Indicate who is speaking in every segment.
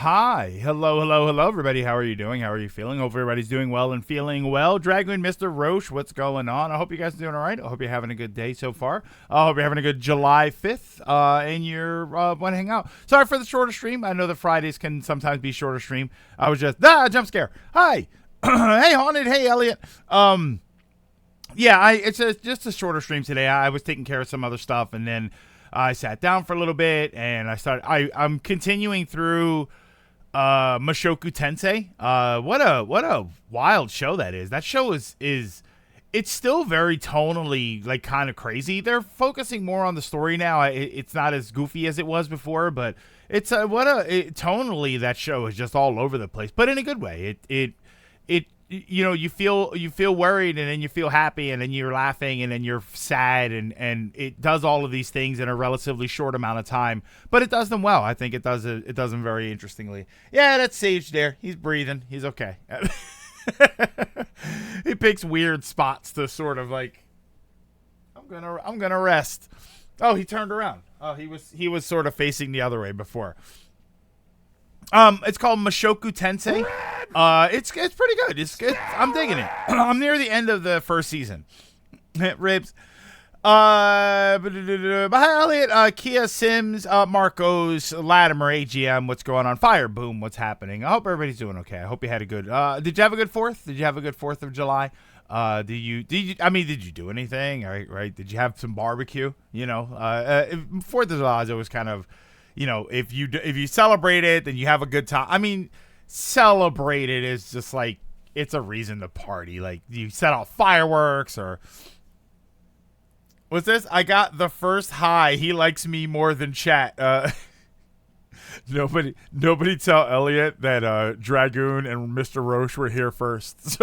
Speaker 1: Hi. Hello, everybody. How are you doing? How are you feeling? Hope everybody's doing well and feeling well. Dragoon, Mr. Roche, what's going on? I hope you guys are doing all right. I hope you're having a good day so far. I hope you're having a good July 5th and you're want to hang out. Sorry for the shorter stream. I know the Fridays can sometimes be shorter stream. I was just, jump scare. Hi. Hey, Haunted. Hey, Elliot. Yeah, it's just a shorter stream today. I was taking care of some other stuff and then I sat down for a little bit and I'm continuing through Mushoku Tensei. What a wild show that is. That show is it's still very tonally like kind of crazy. They're focusing more on the story now. It's not as goofy as it was before, but it's tonally that show is just all over the place, but in a good way. It you know, you feel worried and then you feel happy and then you're laughing and then you're sad and it does all of these things in a relatively short amount of time, but it does them well. I think it does them very interestingly. Yeah, that's Sage there. He's breathing. He's okay. He picks weird spots to sort of like, I'm gonna rest. Oh, he turned around. Oh, he was sort of facing the other way before. It's called Mushoku Tensei. It's pretty good. I'm digging it. I'm near the end of the first season. Ribs. Hi, Elliot, Kia Sims, Marcos, Latimer, AGM, what's going on? Fire Boom, what's happening? I hope everybody's doing okay. I hope you had a good, did you have a good 4th? Did you have a good 4th of July? Did you do anything? Right? Did you have some barbecue? You know, 4th of July is always kind of, you know, if you celebrate it, then you have a good time. I mean, celebrate it is just like, it's a reason to party. Like, you set off fireworks or... What's this? I got the first high. He likes me more than chat. Nobody tell Elliot that Dragoon and Mr. Roche were here first.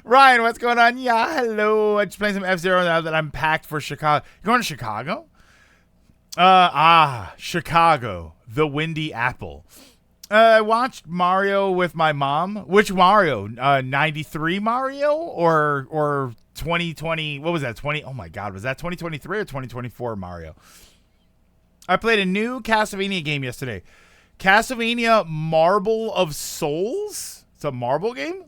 Speaker 1: Ryan, what's going on? Yeah, hello. I'm just playing some F-Zero now that I'm packed for Chicago. You going to Chicago? Chicago. The Windy Apple. I watched Mario with my mom. Which Mario? 93 Mario or 2020? What was that? 20? Oh my God, was that 2023 or 2024 Mario? I played a new Castlevania game yesterday. Castlevania Marble of Souls. It's a marble game.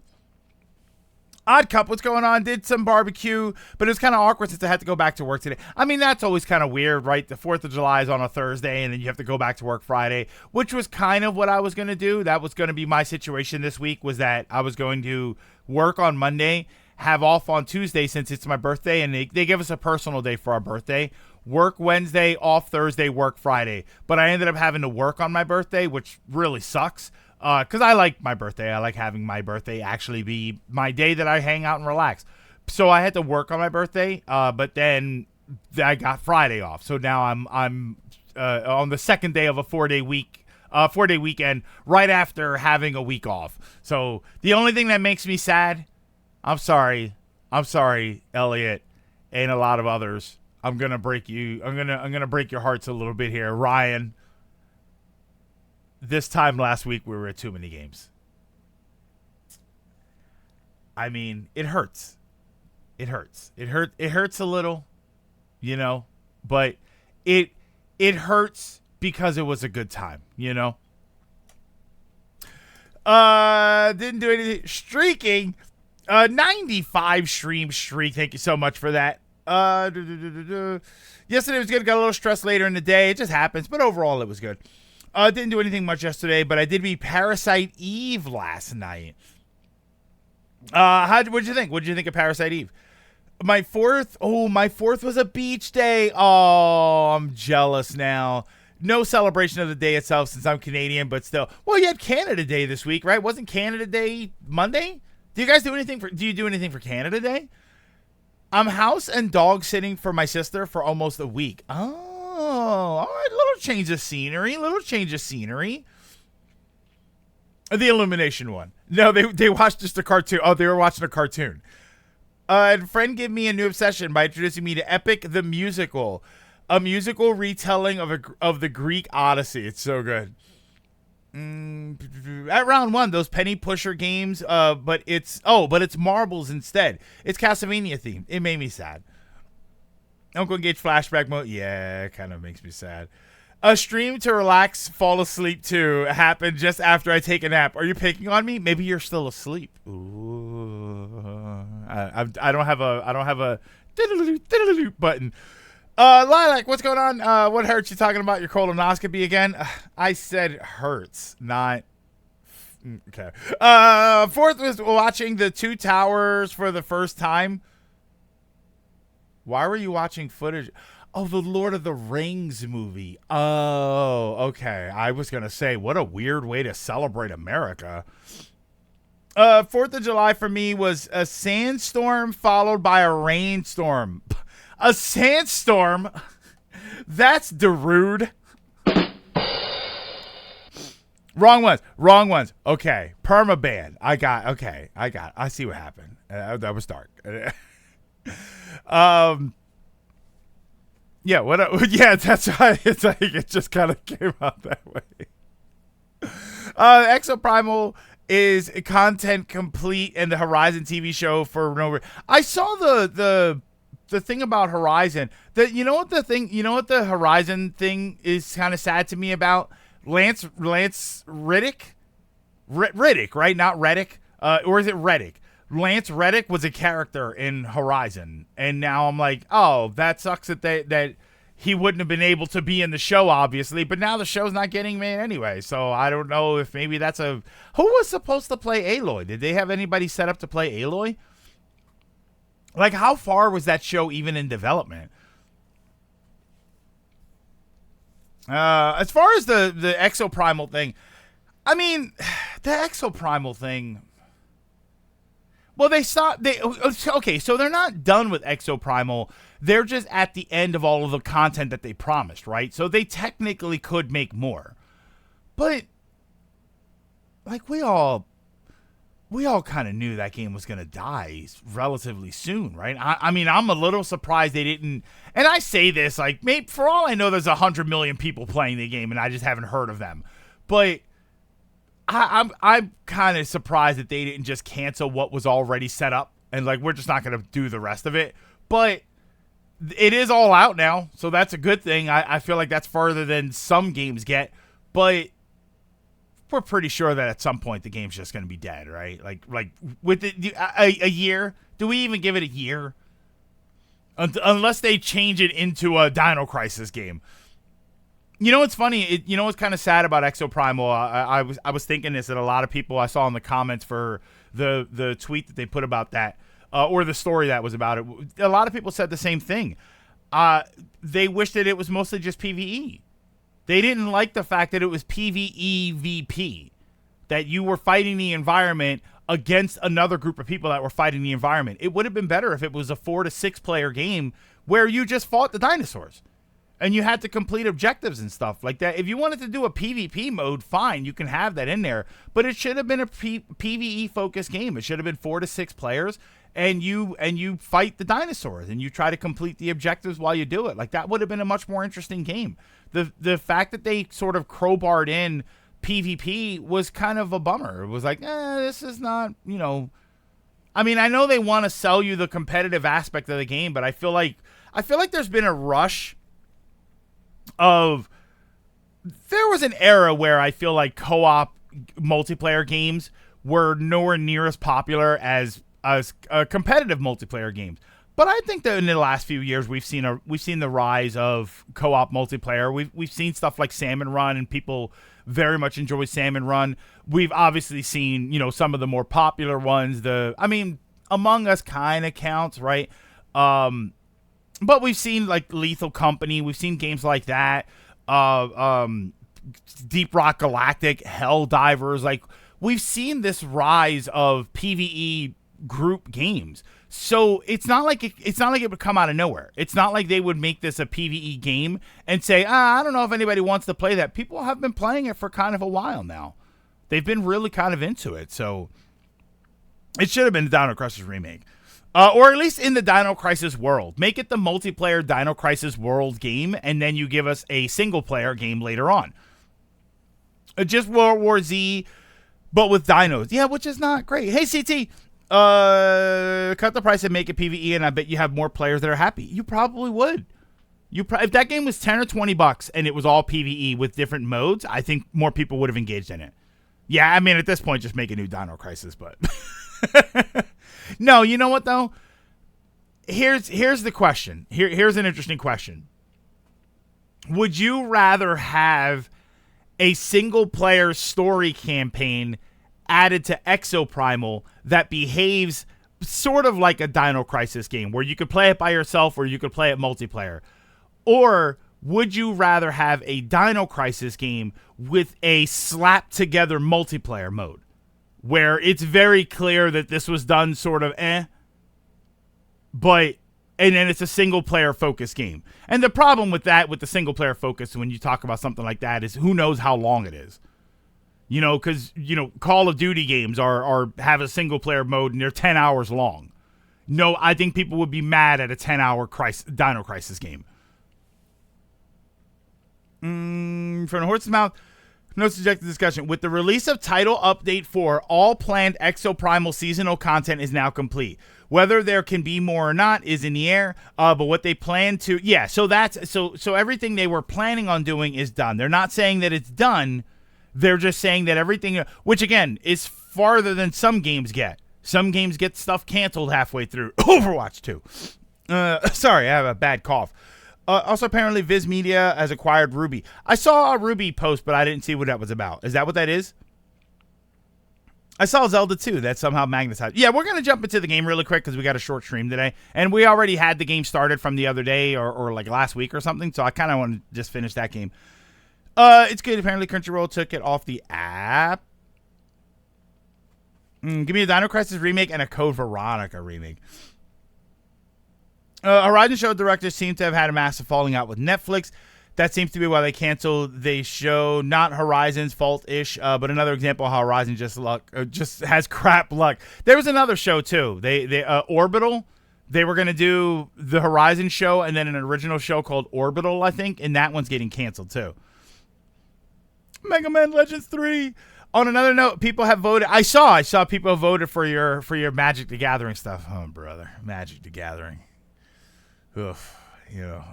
Speaker 1: Odd Cup, what's going on? Did some barbecue, but it was kind of awkward since I had to go back to work today. I mean, that's always kind of weird, right? The 4th of July is on a Thursday, and then you have to go back to work Friday, which was kind of what I was going to do. That was going to be my situation this week, was that I was going to work on Monday, have off on Tuesday since it's my birthday, and they give us a personal day for our birthday. Work Wednesday, off Thursday, work Friday. But I ended up having to work on my birthday, which really sucks. Because I like my birthday. I like having my birthday actually be my day that I hang out and relax. So I had to work on my birthday, but then I got Friday off. So now I'm on the second day of a 4-day weekend right after having a week off. So the only thing that makes me sad, I'm sorry, Elliot, and a lot of others. I'm gonna break you. I'm gonna break your hearts a little bit here, Ryan. This time last week, we were at too many games. I mean, it hurts. It hurts a little, you know, but it hurts because it was a good time, you know. Didn't do anything. Streaking. 95 stream streak. Thank you so much for that. Yesterday was good. Got a little stressed later in the day. It just happens, but overall, it was good. Didn't do anything much yesterday, but I did beat Parasite Eve last night. What'd you think? What'd you think of Parasite Eve? My fourth was a beach day. Oh, I'm jealous now. No celebration of the day itself since I'm Canadian, but still. Well, you had Canada Day this week, right? Wasn't Canada Day Monday? Do you do anything for Canada Day? I'm house and dog sitting for my sister for almost a week. Oh, all right. Little change of scenery. The Illumination one. No, they watched just a cartoon. Oh, they were watching a cartoon. A friend gave me a new obsession by introducing me to Epic the Musical, a musical retelling of the Greek Odyssey. It's so good. At round 1, those penny pusher games, but it's marbles instead. It's Castlevania themed. It made me sad. Uncle Gage flashback mode. Yeah, it kind of makes me sad. A stream to relax, fall asleep to happen just after I take a nap. Are you picking on me? Maybe you're still asleep. Ooh. I don't have a button. Lilac, what's going on? What hurts? You talking about your colonoscopy again? I said hurts, not. Okay. Fourth was watching the Two Towers for the first time. Why were you watching footage? Oh, the Lord of the Rings movie. Oh, okay. I was going to say, what a weird way to celebrate America. 4th of July for me was a sandstorm followed by a rainstorm. A sandstorm? That's Darude. Wrong ones. Okay. Permaban. I see what happened. That was dark. Yeah, that's right. It's like it just kind of came out that way. Exoprimal is content complete and the Horizon TV show for no. I saw the thing about Horizon. You know what the Horizon thing is kind of sad to me about? Lance Riddick, right? Not Reddick, or is it Reddick? Lance Reddick was a character in Horizon, and now I'm like, oh, that sucks that he wouldn't have been able to be in the show, obviously. But now the show's not getting made anyway, so I don't know if maybe that's who was supposed to play Aloy. Did they have anybody set up to play Aloy? Like, how far was that show even in development? As far as the Exoprimal thing, I mean, the Exoprimal thing. Well, okay, so they're not done with Exoprimal. They're just at the end of all of the content that they promised, right? So they technically could make more. But, like, we all kind of knew that game was going to die relatively soon, right? I mean, I'm a little surprised they didn't. And I say this, like, maybe for all I know, there's 100 million people playing the game, and I just haven't heard of them. But I'm kind of surprised that they didn't just cancel what was already set up and like we're just not going to do the rest of it. But it is all out now, so that's a good thing. I feel like that's further than some games get, but we're pretty sure that at some point the game's just going to be dead, right? Like with a year. Do we even give it a year? Unless they change it into a Dino Crisis game. You know what's funny? You know what's kind of sad about Exoprimal? I was thinking this, that a lot of people I saw in the comments for the tweet that they put about that, or the story that was about it. A lot of people said the same thing. They wished that it was mostly just PvE. They didn't like the fact that it was PvEVP, that you were fighting the environment against another group of people that were fighting the environment. It would have been better if it was a 4 to 6 player game where you just fought the dinosaurs. And you had to complete objectives and stuff like that. If you wanted to do a PvP mode, fine, you can have that in there. But it should have been a PvE focused game. It should have been 4 to 6 players, and you fight the dinosaurs and you try to complete the objectives while you do it. Like, that would have been a much more interesting game. The fact that they sort of crowbarred in PvP was kind of a bummer. It was like, this is not, I mean, I know they want to sell you the competitive aspect of the game, but I feel like there's been a rush of, there was an era where I feel like co-op multiplayer games were nowhere near as popular as competitive multiplayer games. But I think that in the last few years we've seen the rise of co-op multiplayer. We've seen stuff like Salmon Run, and people very much enjoy Salmon Run. We've obviously seen some of the more popular ones. Among Us kind of counts, right? But we've seen like Lethal Company. We've seen games like that. Deep Rock Galactic, Helldivers. Like, we've seen this rise of PvE group games. So it's not like it would come out of nowhere. It's not like they would make this a PvE game and say, I don't know if anybody wants to play that. People have been playing it for kind of a while now. They've been really kind of into it. So it should have been the Dino Crisis remake. Or at least in the Dino Crisis world. Make it the multiplayer Dino Crisis world game, and then you give us a single-player game later on. Just World War Z, but with dinos. Yeah, which is not great. Hey, CT, cut the price and make it PvE, and I bet you have more players that are happy. You probably would. If that game was $10 or $20 and it was all PvE with different modes, I think more people would have engaged in it. Yeah, I mean, at this point, just make a new Dino Crisis, but no, you know what though? Here's the question. Here's an interesting question. Would you rather have a single player story campaign added to Exoprimal that behaves sort of like a Dino Crisis game where you could play it by yourself or you could play it multiplayer? Or would you rather have a Dino Crisis game with a slapped together multiplayer mode where it's very clear that this was done sort of but and then it's a single player focused game? And the problem with that, with the single player focus, when you talk about something like that, is who knows how long it is. You know, because, you know, Call of Duty games are have a single player mode and they're 10 hours long. No, I think people would be mad at a 10-hour Dino Crisis game. From the horse's mouth, no subjective discussion. With the release of Title Update 4, all planned Exoprimal seasonal content is now complete. Whether there can be more or not is in the air, but what they plan to... Yeah, so that's... So everything they were planning on doing is done. They're not saying that it's done. They're just saying that everything... Which, again, is farther than some games get. Some games get stuff canceled halfway through. Overwatch 2. Sorry, I have a bad cough. Also, apparently, Viz Media has acquired Ruby. I saw a Ruby post, but I didn't see what that was about. Is that what that is? I saw Zelda 2. That's somehow magnetized. Yeah, we're going to jump into the game really quick because we got a short stream today. And we already had the game started from the other day or like last week or something. So I kind of want to just finish that game. It's good. Apparently, Crunchyroll took it off the app. Give me a Dino Crisis remake and a Code Veronica remake. Horizon show directors seem to have had a massive falling out with Netflix. That seems to be why they canceled the show. Not Horizon's fault-ish, but another example of how Horizon just has crap luck. There was another show too. They Orbital. They were gonna do the Horizon show and then an original show called Orbital, I think, and that one's getting canceled too. Mega Man Legends 3. On another note, people have voted. I saw people voted for your Magic the Gathering stuff. Oh, brother, Magic the Gathering. Ugh, you know,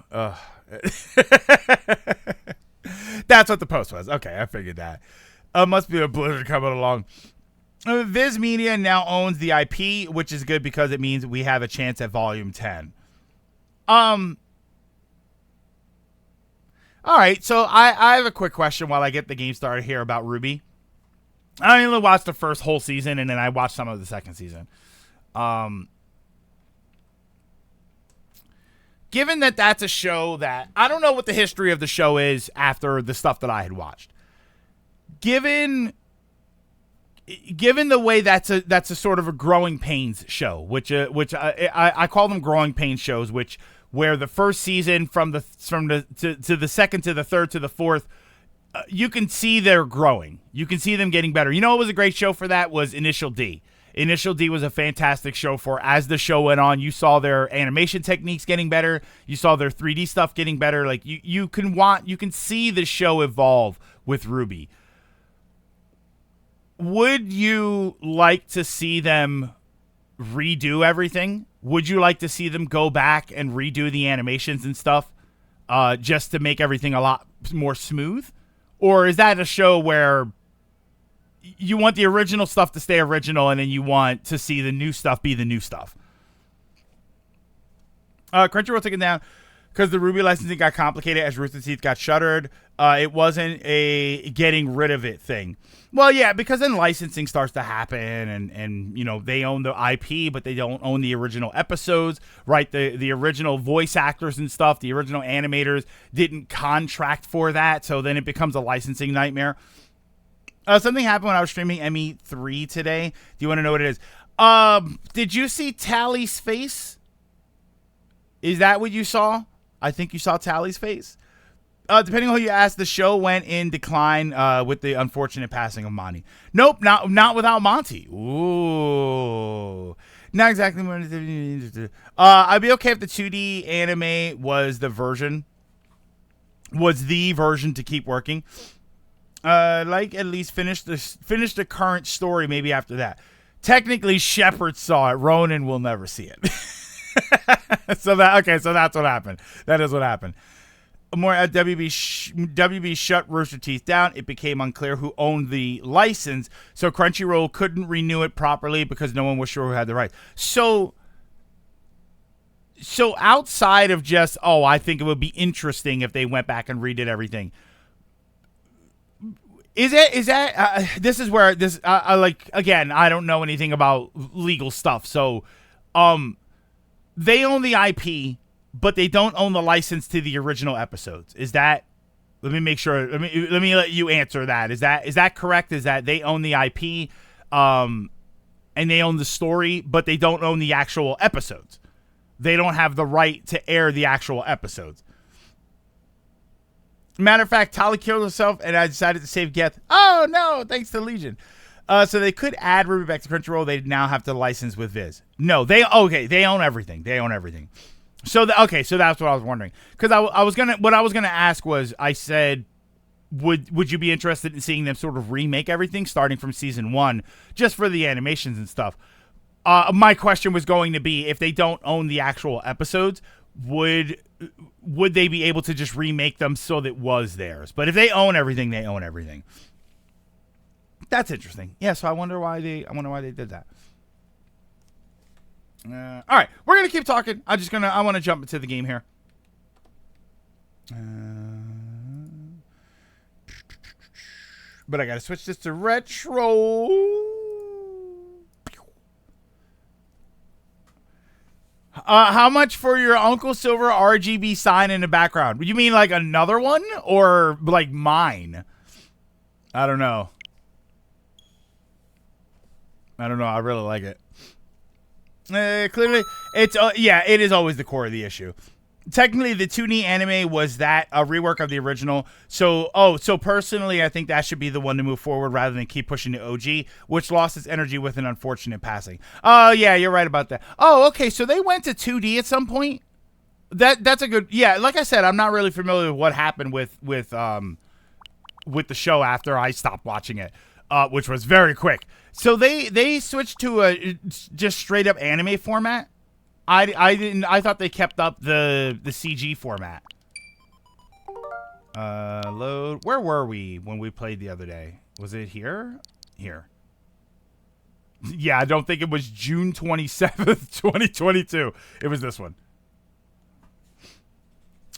Speaker 1: that's what the post was. Okay, I figured that. Must be a blizzard coming along. Viz Media now owns the IP, which is good because it means we have a chance at Volume 10. All right, so I have a quick question while I get the game started here about Ruby. I only watched the first whole season, and then I watched some of the second season. Given that that's a show that... I don't know what the history of the show is after the stuff that I had watched. Given the way that's a sort of a growing pains show, which I call them growing pains shows, where the first season to the second to the third to the fourth, you can see they're growing. You can see them getting better. You know what was a great show for that was Initial D. Initial D was a fantastic show for, as the show went on, you saw their animation techniques getting better. You saw their 3D stuff getting better. Like you can see the show evolve with Ruby. Would you like to see them redo everything? Would you like to see them go back and redo the animations and stuff just to make everything a lot more smooth? Or is that a show where you want the original stuff to stay original and then you want to see the new stuff be the new stuff? Crunchyroll took it down because the Ruby licensing got complicated as Rooster Teeth got shuttered. It wasn't a getting rid of it thing. Well, yeah, because then licensing starts to happen and you know, they own the IP, but they don't own the original episodes, right? The original voice actors and stuff, the original animators didn't contract for that, so then it becomes a licensing nightmare. Something happened when I was streaming ME3 today. Do you want to know what it is? Did you see Tally's face? Is that what you saw? I think you saw Tally's face. Depending on who you ask, the show went in decline with the unfortunate passing of Monty. Nope, not without Monty. Ooh. Not exactly. I'd be okay if the 2D anime was the version to keep working. Like at least finish the current story maybe after that. Technically, Shepard saw it. Ronan will never see it. So that's what happened. That is what happened. More at WB shut Rooster Teeth down. It became unclear who owned the license, so Crunchyroll couldn't renew it properly because no one was sure who had the rights. So outside of just, I think it would be interesting if they went back and redid everything. This is where this, again, I don't know anything about legal stuff. So, they own the IP, but they don't own the license to the original episodes. Is that, let me make sure, let me let you answer that. Is that correct? Is that they own the IP, and they own the story, but they don't own the actual episodes? They don't have the right to air the actual episodes. Matter of fact, Tali killed herself, and I decided to save Geth. Oh, no, thanks to Legion. So they could add Ruby back to Crunchyroll. They now have to license with Viz. No, they own everything. They own everything. So, so that's what I was wondering. Because I was going to ask was, I said, would you be interested in seeing them sort of remake everything starting from season 1, just for the animations and stuff? My question was going to be, if they don't own the actual episodes, would they be able to just remake them so that it was theirs? But if they own everything, they own everything. That's interesting. Yeah, so I wonder why they did that. All right, we're gonna keep talking. I want to jump into the game here. But I gotta switch this to retro. How much for your Uncle Silver RGB sign in the background? You mean like another one or like mine? I don't know. I really like it. Clearly, it is always the core of the issue. Technically, the 2D anime was that a rework of the original. So personally, I think that should be the one to move forward rather than keep pushing the OG, which lost its energy with an unfortunate passing. Oh, yeah, you're right about that. Oh, okay, so they went to 2D at some point? That's a good... Yeah, like I said, I'm not really familiar with what happened with the show after I stopped watching it, which was very quick. So they switched to a just straight up anime format. I thought they kept up the CG format. Load. Where were we when we played the other day? Was it here? Here. Yeah, I don't think it was June 27th, 2022. It was this one.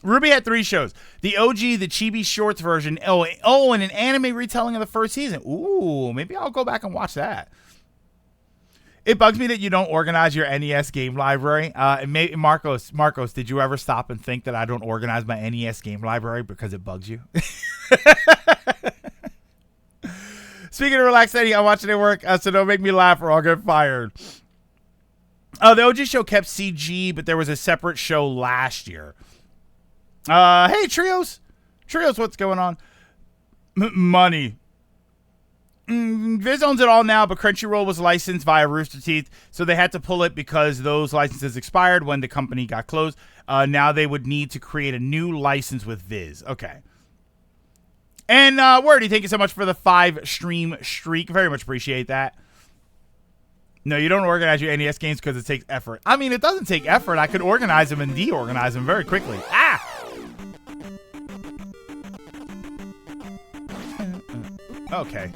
Speaker 1: Ruby had 3 shows. The OG, the Chibi Shorts version. Oh, and an anime retelling of the first season. Ooh, maybe I'll go back and watch that. It bugs me that you don't organize your NES game library. Marcos, did you ever stop and think that I don't organize my NES game library because it bugs you? Speaking of relaxing, I'm watching it work, so don't make me laugh or I'll get fired. The OG show kept CG, but there was a separate show last year. Hey, Trios, what's going on? Money. Viz owns it all now, but Crunchyroll was licensed via Rooster Teeth, so they had to pull it because those licenses expired when the company got closed. Now they would need to create a new license with Viz. Okay. And Wordy, thank you so much for the 5-stream streak. Very much appreciate that. No, you don't organize your NES games because it takes effort. I mean, it doesn't take effort. I could organize them and deorganize them very quickly. Ah! Okay.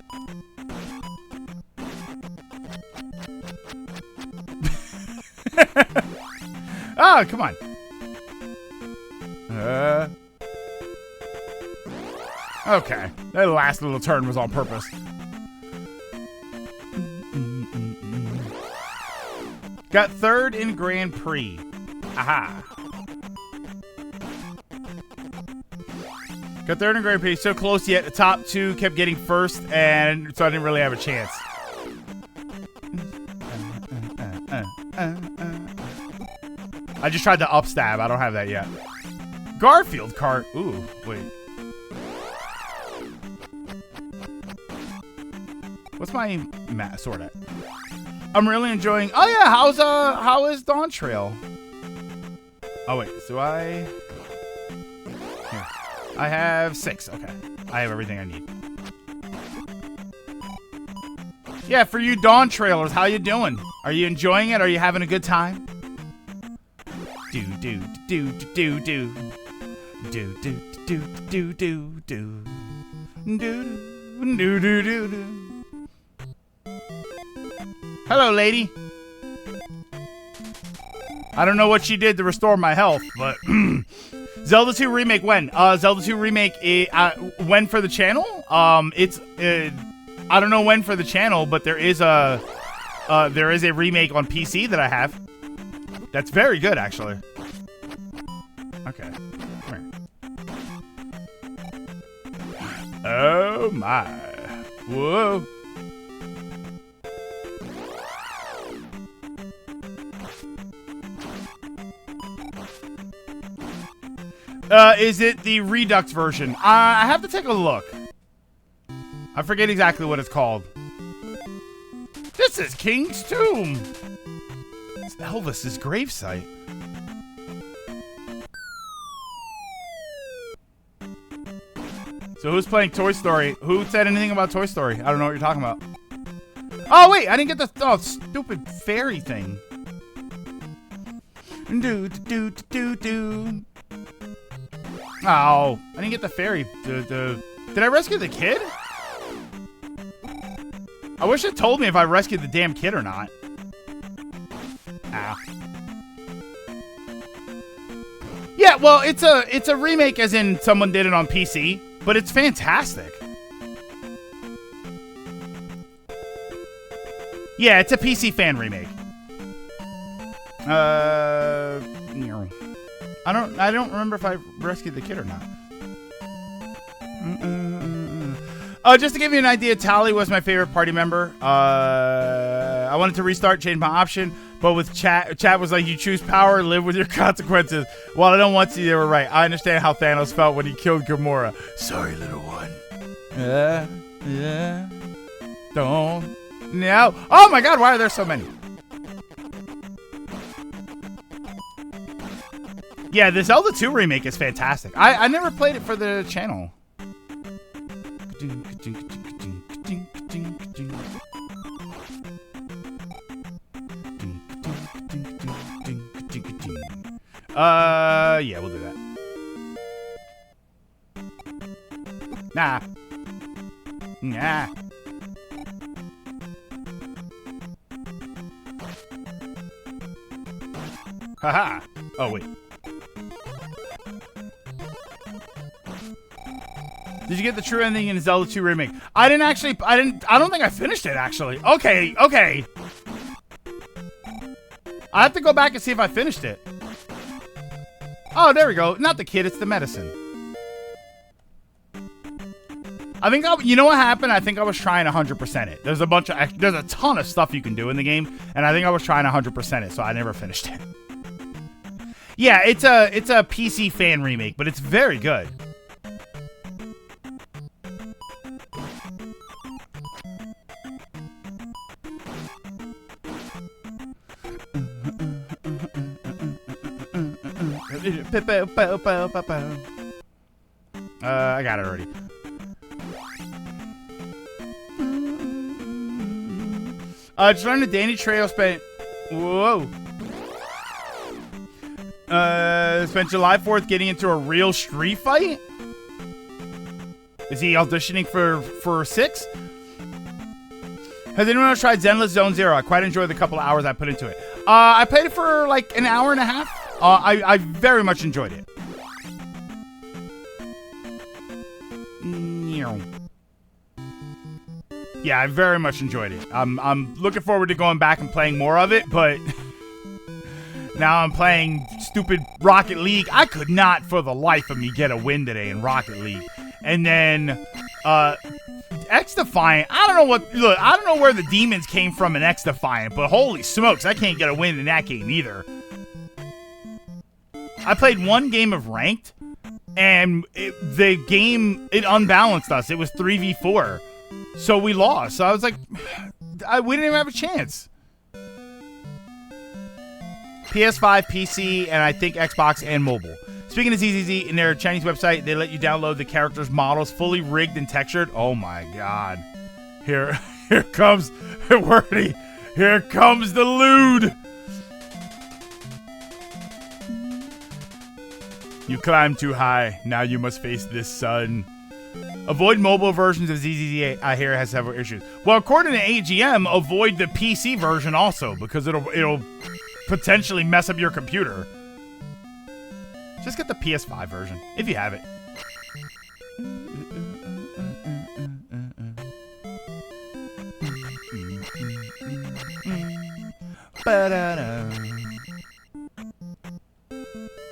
Speaker 1: Oh, come on. Okay. That last little turn was on purpose. Got 3rd in Grand Prix. Aha. Got 3rd in Grand Prix. So close yet. The top 2 kept getting 1st, and so I didn't really have a chance. I just tried to upstab. I don't have that yet. Garfield cart. Ooh, wait. What's my sword at? I'm really enjoying. Oh yeah, how is Dawn Trail? Oh wait, so here. I have 6. Okay, I have everything I need. Yeah, for you Dawn Trailers, how you doing? Are you enjoying it? Are you having a good time? Do do do do do do do do do do do do do do do. Hello, lady. I don't know what she did to restore my health, but Zelda 2 remake when? Zelda 2 remake when for the channel? It's I don't know when for the channel, but there is a remake on PC that I have. That's very good, actually. Okay. Come here. Oh my. Whoa. Is it the Redux version? I have to take a look. I forget exactly what it's called. This is King's Tomb. It's Elvis's gravesite. So who's playing Toy Story? Who said anything about Toy Story? I don't know what you're talking about. Oh, wait. I didn't get the stupid fairy thing. Do, do, do, do. Oh, I didn't get the fairy. Did I rescue the kid? I wish it told me if I rescued the damn kid or not. Ah. Yeah, well, it's a remake as in someone did it on PC, but it's fantastic. Yeah, it's a PC fan remake. I don't remember if I rescued the kid or not. Just to give you an idea, Tally was my favorite party member. I wanted to restart, change my option, but with chat was like, you choose power, live with your consequences. While I don't want to, they were right. I understand how Thanos felt when he killed Gamora. Sorry, little one. Yeah. Don't. No. Oh my God, why are there so many? Yeah, the Zelda 2 remake is fantastic. I never played it for the channel. Yeah, we'll do that. Nah. Haha. Oh, wait. Did you get the true ending in Zelda 2 remake? I don't think I finished it, actually. Okay. I have to go back and see if I finished it. Oh, there we go. Not the kid, it's the medicine. You know what happened? I think I was trying 100% it. There's a ton of stuff you can do in the game, and I think I was trying 100% it, so I never finished it. Yeah, it's a PC fan remake, but it's very good. I got it already. Just learned that Danny Trejo spent July 4th getting into a real street fight. Is he auditioning for 6? Has anyone else tried Zenless Zone Zero? I quite enjoyed the couple of hours I put into it. I played it for like an hour and a half. I very much enjoyed it. Yeah, I very much enjoyed it. I'm looking forward to going back and playing more of it, but now I'm playing stupid Rocket League. I could not for the life of me get a win today in Rocket League. And then X Defiant, I don't know where the demons came from in X Defiant, but holy smokes, I can't get a win in that game either. I played one game of ranked, and the game, it unbalanced us. It was 3v4. So we lost. So I was like, we didn't even have a chance. PS5, PC, and I think Xbox and mobile. Speaking of ZZZ, in their Chinese website, they let you download the characters' models fully rigged and textured. Oh my God. Here comes Wordy. Here comes the lewd. You climbed too high. Now you must face this sun. Avoid mobile versions of ZZZ, I hear, has several issues. Well, according to AGM, avoid the PC version also, because it'll potentially mess up your computer. Just get the PS5 version, if you have it.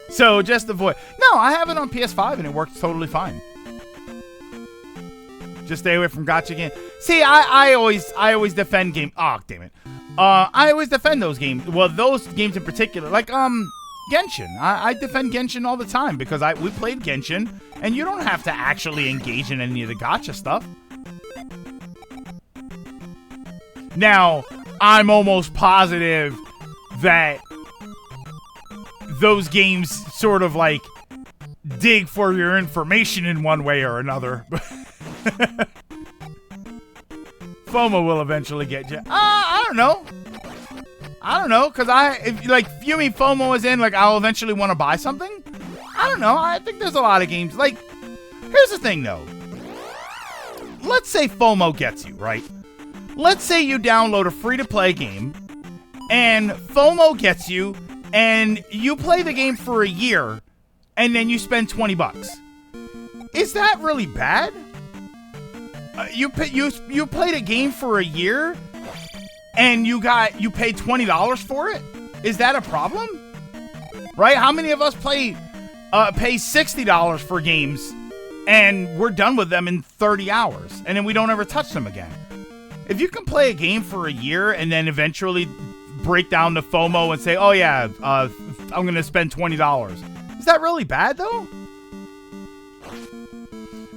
Speaker 1: So just avoid. No, I have it on PS5 and it works totally fine. Just stay away from gacha games. See, I always defend game. Oh, damn it. I always defend those games. Well, those games in particular, like Genshin. I defend Genshin all the time because we played Genshin, and you don't have to actually engage in any of the gacha stuff. Now, I'm almost positive that those games sort of like dig for your information in one way or another. FOMO will eventually get you. I don't know. Because if you mean FOMO is in, like, I'll eventually want to buy something? I don't know. I think there's a lot of games. Like, here's the thing, though. Let's say FOMO gets you, right? Let's say you download a free-to-play game, and FOMO gets you, and you play the game for a year, and then you spend $20. Is that really bad? You played a game for a year, and you paid $20 for it? Is that a problem? Right? How many of us pay $60 for games, and we're done with them in 30 hours, and then we don't ever touch them again? If you can play a game for a year and then eventually break down the FOMO and say, oh yeah, I'm going to spend $20. Is that really bad, though?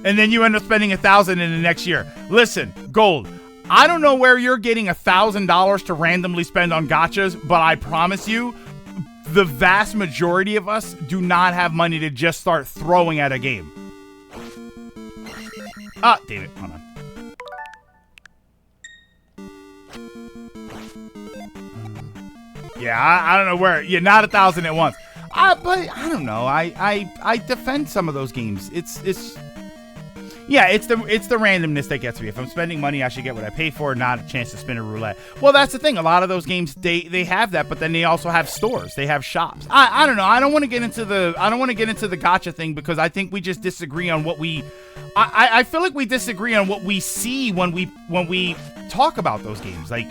Speaker 1: And then you end up spending $1,000 in the next year. Listen, Gold, I don't know where you're getting $1,000 to randomly spend on gachas, but I promise you, the vast majority of us do not have money to just start throwing at a game. Ah, damn it. Hold on. Yeah, I don't know where. Yeah, not $1,000 at once. But I don't know. I defend some of those games. It's the randomness that gets me. If I'm spending money, I should get what I pay for, not a chance to spin a roulette. Well, that's the thing. A lot of those games they have that, but then they also have stores. They have shops. I don't know. I don't want to get into the gacha thing because I think we just disagree on what we. I feel like we disagree on what we see when we talk about those games. Like,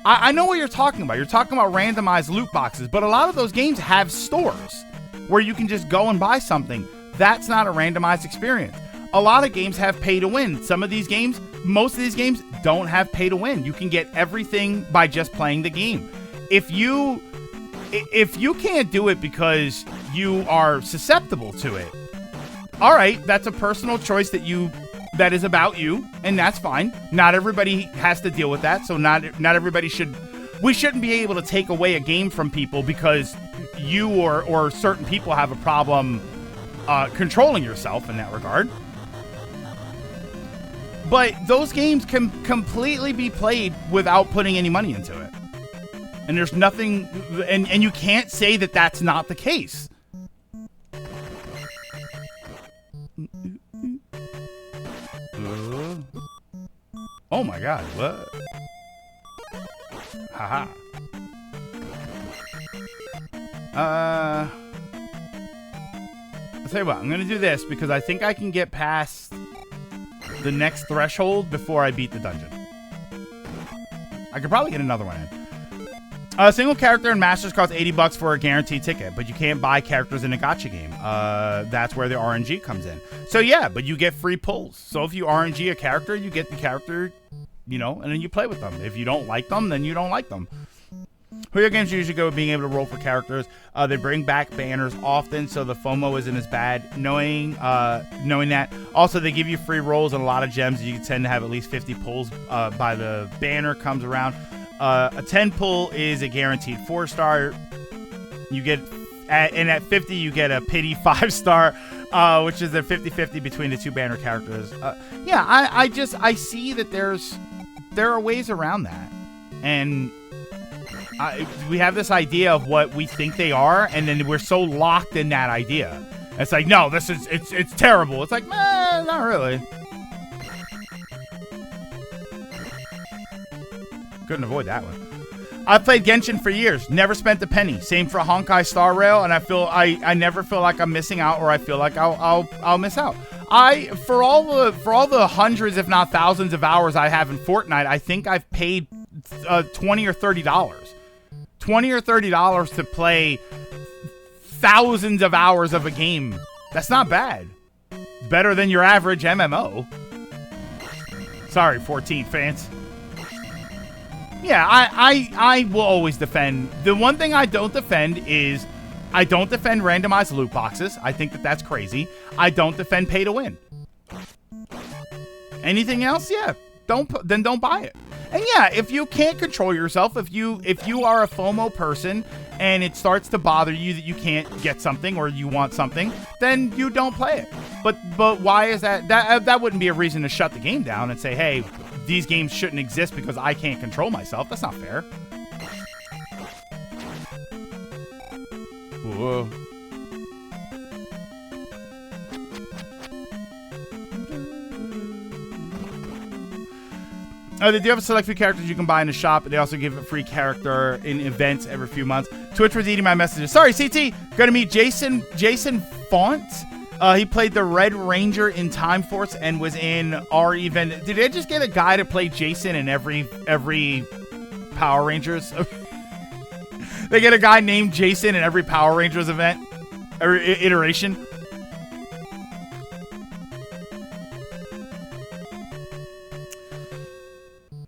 Speaker 1: I know what you're talking about. You're talking about randomized loot boxes, but a lot of those games have stores where you can just go and buy something. That's not a randomized experience. A lot of games have pay to win. Most of these games don't have pay to win. You can get everything by just playing the game. If you can't do it because you are susceptible to it, all right, that's a personal choice that is about you, and that's fine. Not everybody has to deal with that, so not everybody should. We shouldn't be able to take away a game from people because you or certain people have a problem controlling yourself in that regard. But those games can completely be played without putting any money into it. And there's nothing, and you can't say that that's not the case. Oh my god, what? Haha. I'll tell you what, I'm gonna do this because I think I can get past the next threshold before I beat the dungeon. I could probably get another one in. A single character in Masters costs $80 for a guaranteed ticket, but you can't buy characters in a gacha game. That's where the RNG comes in. So yeah, but you get free pulls. So if you RNG a character, you get the character, and then you play with them. If you don't like them, then you don't like them. Video games usually go with being able to roll for characters. They bring back banners often, so the FOMO isn't as bad. Knowing that. Also, they give you free rolls and a lot of gems. You tend to have at least 50 pulls by the banner comes around. A 10 pull is a guaranteed 4-star. You get, and at 50, you get a pity 5-star, which is a 50-50 between the two banner characters. I see that there are ways around that, and we have this idea of what we think they are, and then we're so locked in that idea. It's like, no, it's terrible. It's like, not really. Couldn't avoid that one. I've played Genshin for years, never spent a penny. Same for Honkai Star Rail, and I never feel like I'm missing out, or I feel like I'll miss out. For all the hundreds, if not thousands, of hours I have in Fortnite, I think I've paid $20 or $30. $20 or $30 to play thousands of hours of a game. That's not bad. It's better than your average MMO. Sorry, 14 fans. Yeah, I will always defend. The one thing I don't defend is I don't defend randomized loot boxes. I think that's crazy. I don't defend pay to win. Anything else? Yeah, don't buy it. And yeah, if you can't control yourself, if you are a FOMO person and it starts to bother you that you can't get something or you want something, then you don't play it. But why is that? That wouldn't be a reason to shut the game down and say, hey, these games shouldn't exist because I can't control myself. That's not fair. Whoa. They do have a select few characters you can buy in the shop, but they also give a free character in events every few months. Twitch was eating my messages. Sorry, CT. Gonna meet Jason Font. He played the Red Ranger in Time Force and was in our event. Did they just get a guy to play Jason in every Power Rangers? They get a guy named Jason in every Power Rangers event, every iteration.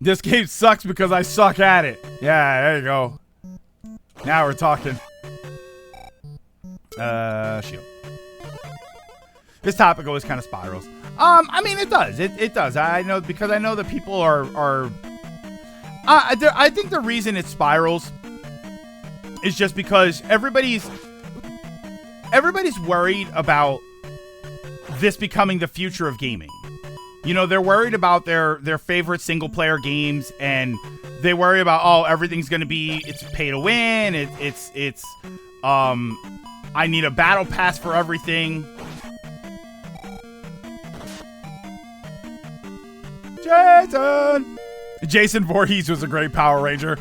Speaker 1: This game sucks because I suck at it. Yeah, there you go. Now we're talking. Shield. This topic always kind of spirals. I mean, it does. It does. I know, because I know that people are. I think the reason it spirals is just because everybody's worried about this becoming the future of gaming. You know, they're worried about their favorite single player games, and they worry about, oh, everything's gonna be, it's pay to win. It's I need a battle pass for everything. Jason Voorhees was a great Power Ranger.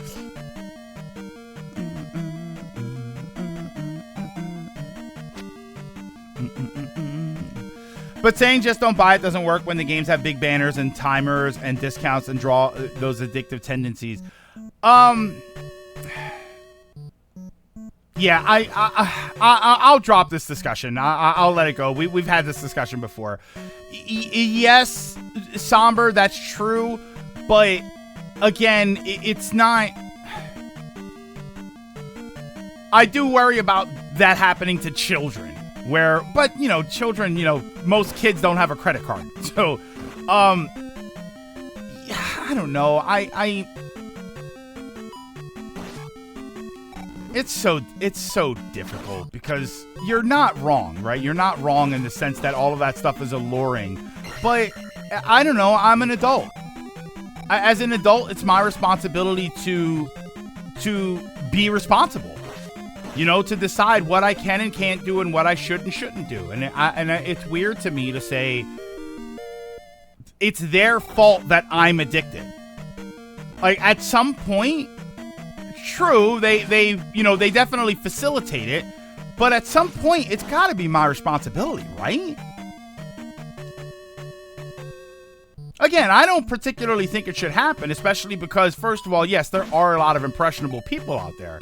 Speaker 1: But saying just don't buy it doesn't work when the games have big banners and timers and discounts and draw those addictive tendencies. Yeah, I'll drop this discussion. I'll let it go. We've had this discussion before. Yes, Somber, that's true. But again, it's not. I do worry about that happening to children. But you know, children, you know, most kids don't have a credit card. So, I don't know. It's so difficult because you're not wrong, right? You're not wrong in the sense that all of that stuff is alluring. But I don't know. I'm an adult. As an adult, it's my responsibility to be responsible. You know, to decide what I can and can't do and what I should and shouldn't do. And it's weird to me to say it's their fault that I'm addicted. Like, at some point, true, they definitely facilitate it, but at some point, it's got to be my responsibility, right? Again, I don't particularly think it should happen, especially because, first of all, yes, there are a lot of impressionable people out there.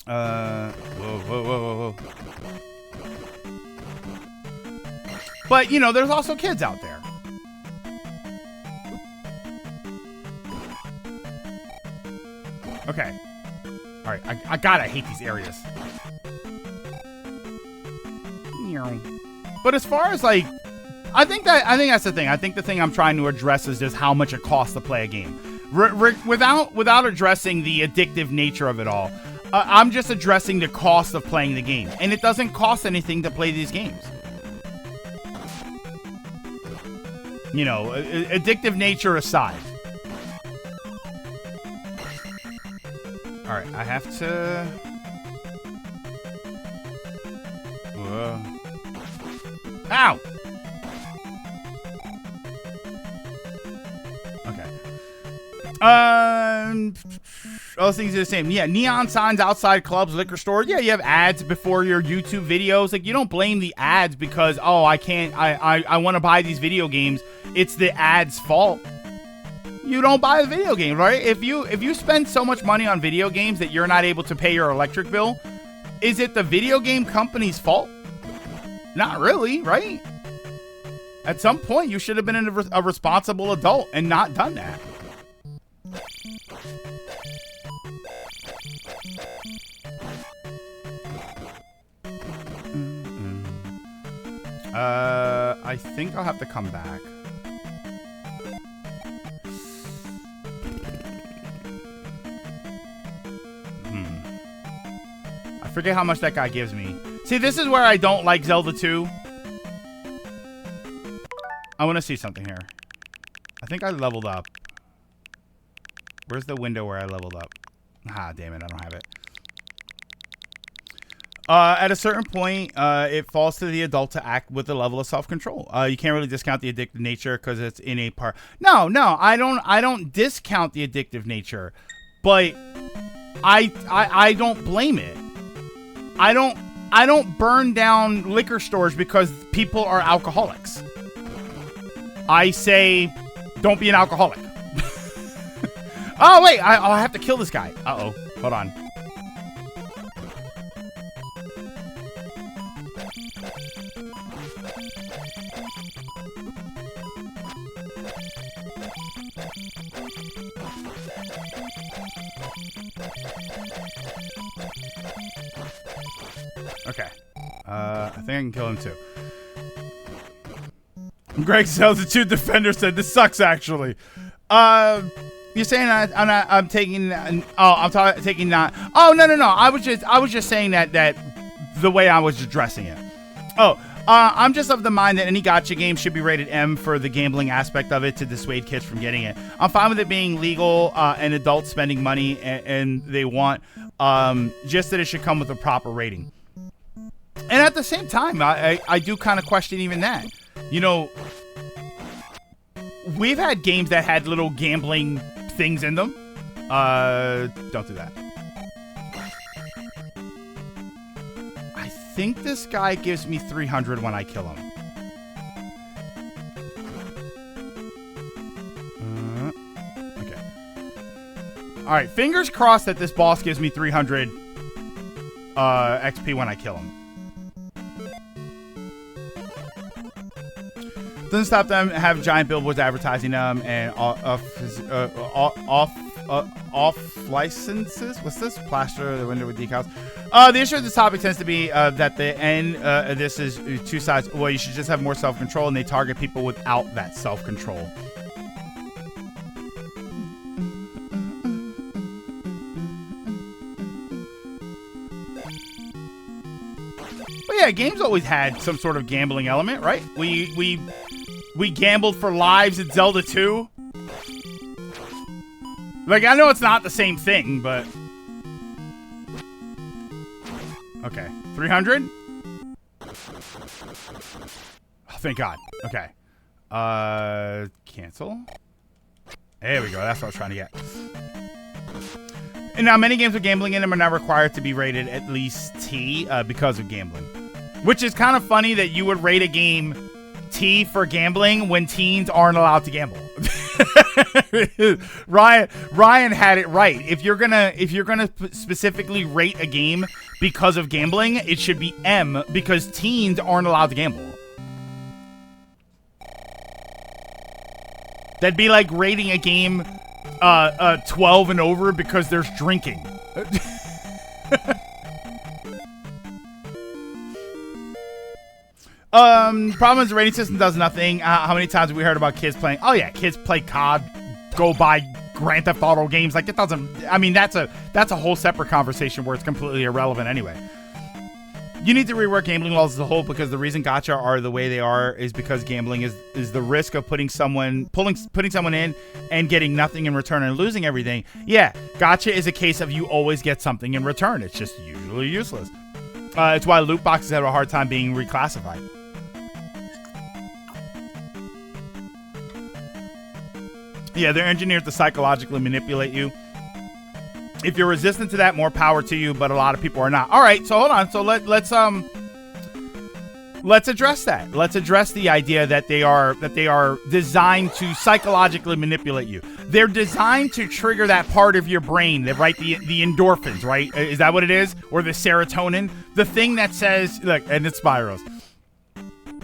Speaker 1: Whoa. But, you know, there's also kids out there. Okay. Alright, I gotta hate these areas. But as far as, like, I think that's the thing. I think the thing I'm trying to address is just how much it costs to play a game. Without addressing the addictive nature of it all. I'm just addressing the cost of playing the game. And it doesn't cost anything to play these games. You know, addictive nature aside. Alright, I have to... Whoa. Ow! Okay. All things are the same. Yeah, neon signs outside clubs, liquor stores. Yeah, you have ads before your YouTube videos. Like, you don't blame the ads because, oh, I want to buy these video games. It's the ad's fault. You don't buy the video game, right? If you spend so much money on video games that you're not able to pay your electric bill, is it the video game company's fault? Not really, right? At some point, you should have been a responsible adult and not done that. I think I'll have to come back. I forget how much that guy gives me. See, this is where I don't like Zelda 2. I want to see something here. I think I leveled up. Where's the window where I leveled up? Ah, damn it, I don't have it. At a certain point, it falls to the adult to act with a level of self-control. You can't really discount the addictive nature because it's in a part. No, I don't discount the addictive nature, but I don't blame it. I don't burn down liquor stores because people are alcoholics. I say, don't be an alcoholic. Oh, wait, I have to kill this guy. Uh-oh, hold on. Okay. I think I can kill him too. Greg Zelda 2 Defender said this sucks actually. You're saying I'm taking taking not. Oh no. I was just saying that the way I was addressing it. Oh, I'm just of the mind that any gacha game should be rated M for the gambling aspect of it to dissuade kids from getting it. I'm fine with it being legal and adults spending money and they want, just that it should come with a proper rating. And at the same time, I do kind of question even that. You know, we've had games that had little gambling things in them. Don't do that. I think this guy gives me 300 when I kill him. Okay. All right, fingers crossed that this boss gives me 300 XP when I kill him. Doesn't stop them have giant billboards advertising them and off licenses. What's this? Plaster the window with decals. The issue of this topic tends to be that the end. This is two sides. Well, you should just have more self-control, and they target people without that self-control. But yeah, games always had some sort of gambling element, right? We gambled for lives in Zelda 2. Like, I know it's not the same thing, but... Okay. 300? Oh, thank God. Okay. Cancel. There we go. That's what I was trying to get. And now, many games with gambling in them are now required to be rated at least T because of gambling. Which is kind of funny that you would rate a game T for gambling when teens aren't allowed to gamble. Ryan had it right. If you're gonna specifically rate a game because of gambling, it should be M because teens aren't allowed to gamble. That'd be like rating a game 12 and over because there's drinking. Problem is the rating system does nothing. How many times have we heard about kids playing? Oh yeah, kids play COD, go buy Grand Theft Auto games. Like, it doesn't. I mean, that's a whole separate conversation where it's completely irrelevant anyway. You need to rework gambling laws as a whole because the reason gacha are the way they are is because gambling is the risk of putting someone in and getting nothing in return and losing everything. Yeah, gacha is a case of you always get something in return. It's just usually useless. It's why loot boxes have a hard time being reclassified. Yeah, they're engineered to psychologically manipulate you. If you're resistant to that, more power to you, but a lot of people are not. All right, so hold on. So let's address that. Let's address the idea that they are designed to psychologically manipulate you. They're designed to trigger that part of your brain, that right, the endorphins, right? Is that what it is? Or the serotonin? The thing that says, look, and it spirals.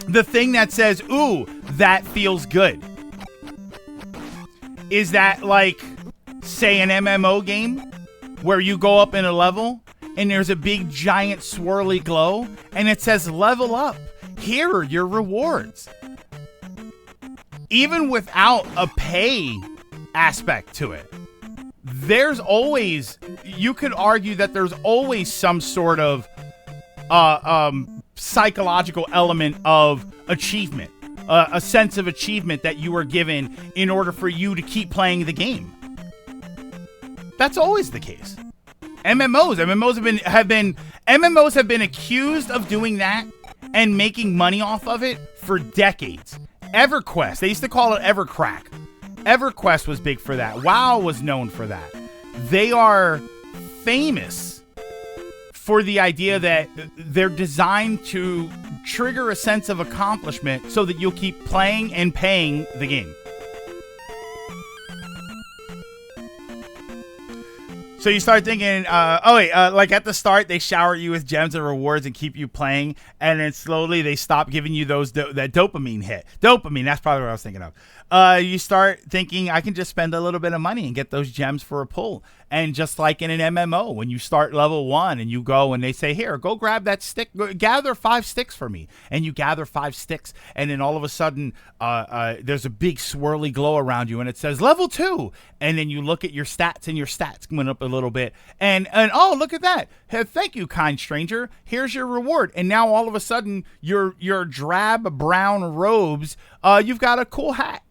Speaker 1: The thing that says, ooh, that feels good. Is that like, say, an MMO game where you go up in a level and there's a big giant swirly glow and it says level up. Here are your rewards. Even without a pay aspect to it, there's always, you could argue that there's always some sort of psychological element of achievement, a sense of achievement that you are given in order for you to keep playing the game. That's always the case. MMOs have been accused of doing that and making money off of it for decades. EverQuest, they used to call it EverCrack. EverQuest was big for that. WoW was known for that. They are famous for the idea that they're designed to trigger a sense of accomplishment so that you'll keep playing and paying the game. So you start thinking, like at the start, they shower you with gems and rewards and keep you playing. And then slowly they stop giving you those that dopamine hit. Dopamine, that's probably what I was thinking of. You start thinking, I can just spend a little bit of money and get those gems for a pull. And just like in an MMO, when you start level 1 and you go and they say, here, go grab that stick, gather 5 sticks for me. And you gather 5 sticks. And then all of a sudden, there's a big swirly glow around you and it says level 2. And then you look at your stats and your stats went up a little bit. And oh, look at that. Hey, thank you, kind stranger. Here's your reward. And now all of a sudden, your drab brown robes, you've got a cool hat.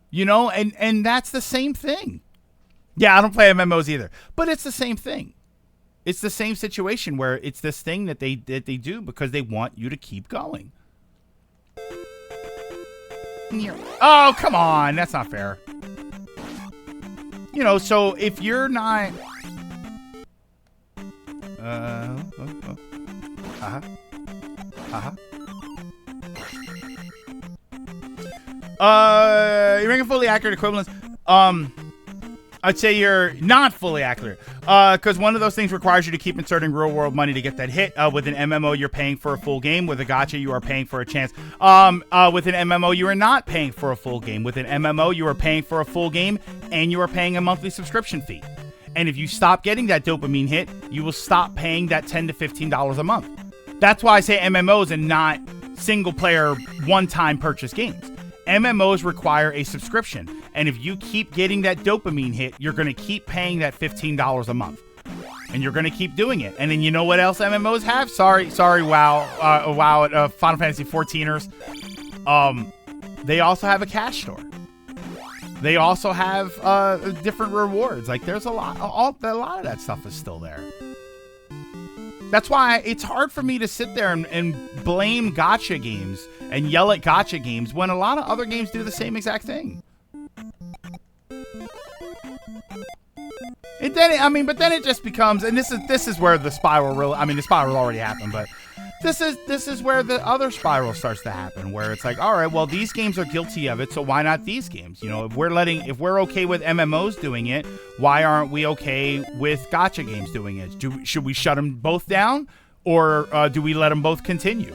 Speaker 1: You know, and that's the same thing. Yeah, I don't play MMOs either, but it's the same thing. It's the same situation where it's this thing that they do because they want you to keep going. Oh, come on. That's not fair. You know, so if you're not... You're making fully accurate equivalents. I'd say you're not fully accurate. Because one of those things requires you to keep inserting real world money to get that hit. With an MMO, you're paying for a full game. With a gacha, you are paying for a chance. With an MMO, you are not paying for a full game. With an MMO, you are paying for a full game and you are paying a monthly subscription fee. And if you stop getting that dopamine hit, you will stop paying that $10 to $15 a month. That's why I say MMOs and not single player one-time purchase games. MMOs require a subscription. And if you keep getting that dopamine hit, you're going to keep paying that $15 a month. And you're going to keep doing it. And then you know what else MMOs have? Sorry, WoW, Final Fantasy 14ers. They also have a cash store. They also have different rewards. Like there's a lot of that stuff is still there. That's why it's hard for me to sit there and blame gacha games and yell at gacha games when a lot of other games do the same exact thing. But then it just becomes, and this is where the spiral really, the spiral already happened, but this is where the other spiral starts to happen, where it's like, all right, well, these games are guilty of it, so why not these games? You know, if we're okay with MMOs doing it, why aren't we okay with gacha games doing it? Should we shut them both down, or do we let them both continue?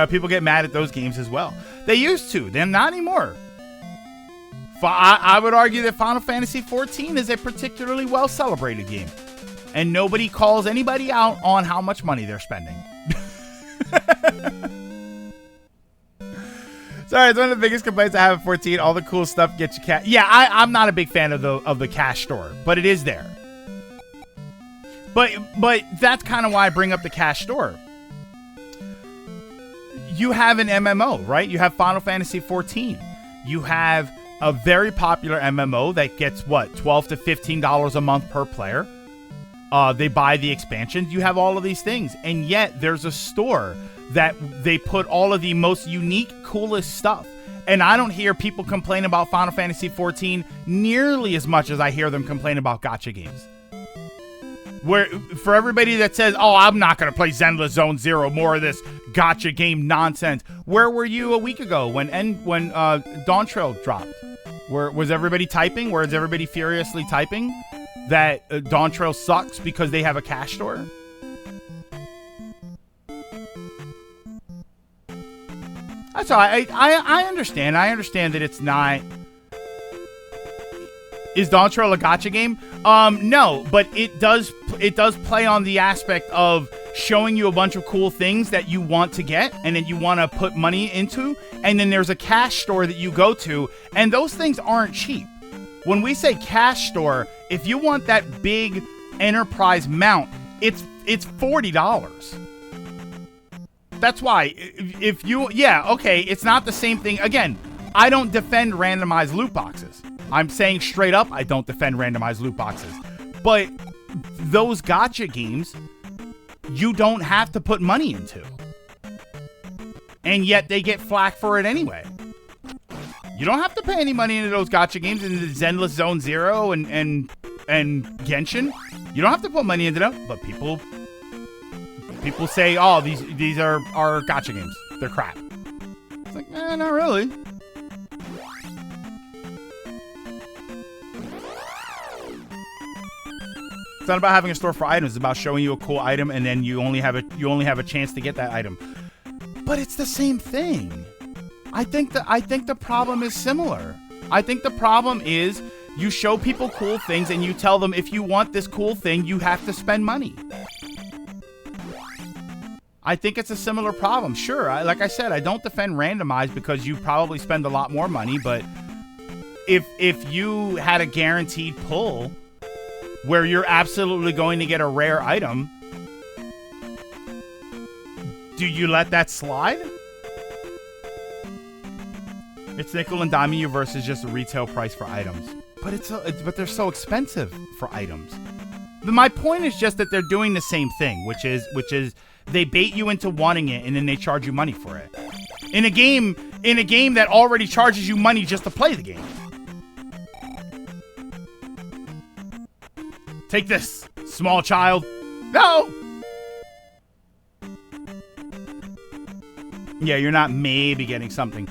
Speaker 1: People get mad at those games as well. They used to, then not anymore. I would argue that Final Fantasy 14 is a particularly well celebrated game. And nobody calls anybody out on how much money they're spending. Sorry, it's one of the biggest complaints I have at 14. All the cool stuff gets you cash. Yeah, I'm not a big fan of the cash store, but it is there. But that's kind of why I bring up the cash store. You have an MMO, right? You have Final Fantasy 14. You have a very popular MMO that gets, $12 to $15 a month per player. They buy the expansions. You have all of these things. And yet there's a store that they put all of the most unique, coolest stuff. And I don't hear people complain about Final Fantasy XIV nearly as much as I hear them complain about gacha games. Where for everybody that says, "Oh, I'm not going to play Zenless Zone Zero, more of this gacha game nonsense." Where were you a week ago when Dawn Trail dropped? Where was everybody typing? Where is everybody furiously typing that Dawn Trail sucks because they have a cash store? That's all. I understand. I understand that it's not. Is Dawn Trail a gacha game? No, but it does play on the aspect of showing you a bunch of cool things that you want to get and then you want to put money into, and then there's a cash store that you go to, and those things aren't cheap. When we say cash store, if you want that big enterprise mount, it's $40. That's why if you it's not the same thing. Again, I don't defend randomized loot boxes. I'm saying straight up, I don't defend randomized loot boxes. But those gacha games, you don't have to put money into. And yet they get flack for it anyway. You don't have to pay any money into those gacha games, into Zenless Zone Zero and Genshin. You don't have to put money into them, but people say, "Oh, these are gacha games. They're crap." It's like, not really. It's not about having a store for items. It's about showing you a cool item, and then you only have a chance to get that item. But it's the same thing. I think the problem is similar. I think the problem is you show people cool things, and you tell them if you want this cool thing, you have to spend money. I think it's a similar problem. Sure, like I said, I don't defend randomized because you probably spend a lot more money. But if you had a guaranteed pull, where you're absolutely going to get a rare item, do you let that slide? It's nickel and diming you versus just a retail price for items. But they're so expensive for items. But my point is just that they're doing the same thing, which is they bait you into wanting it and then they charge you money for it. In a game that already charges you money just to play the game. Take this, small child. No! Yeah, you're not maybe getting something.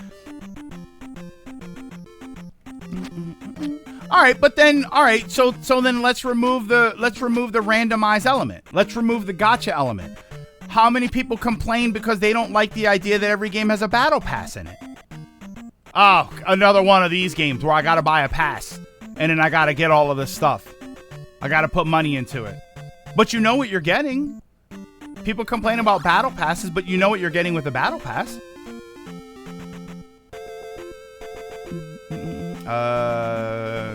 Speaker 1: Alright, so then let's remove the randomized element. Let's remove the gacha element. How many people complain because they don't like the idea that every game has a battle pass in it? Oh, another one of these games where I gotta buy a pass and then I gotta get all of this stuff. I gotta put money into it. But you know what you're getting. People complain about battle passes, but you know what you're getting with a battle pass.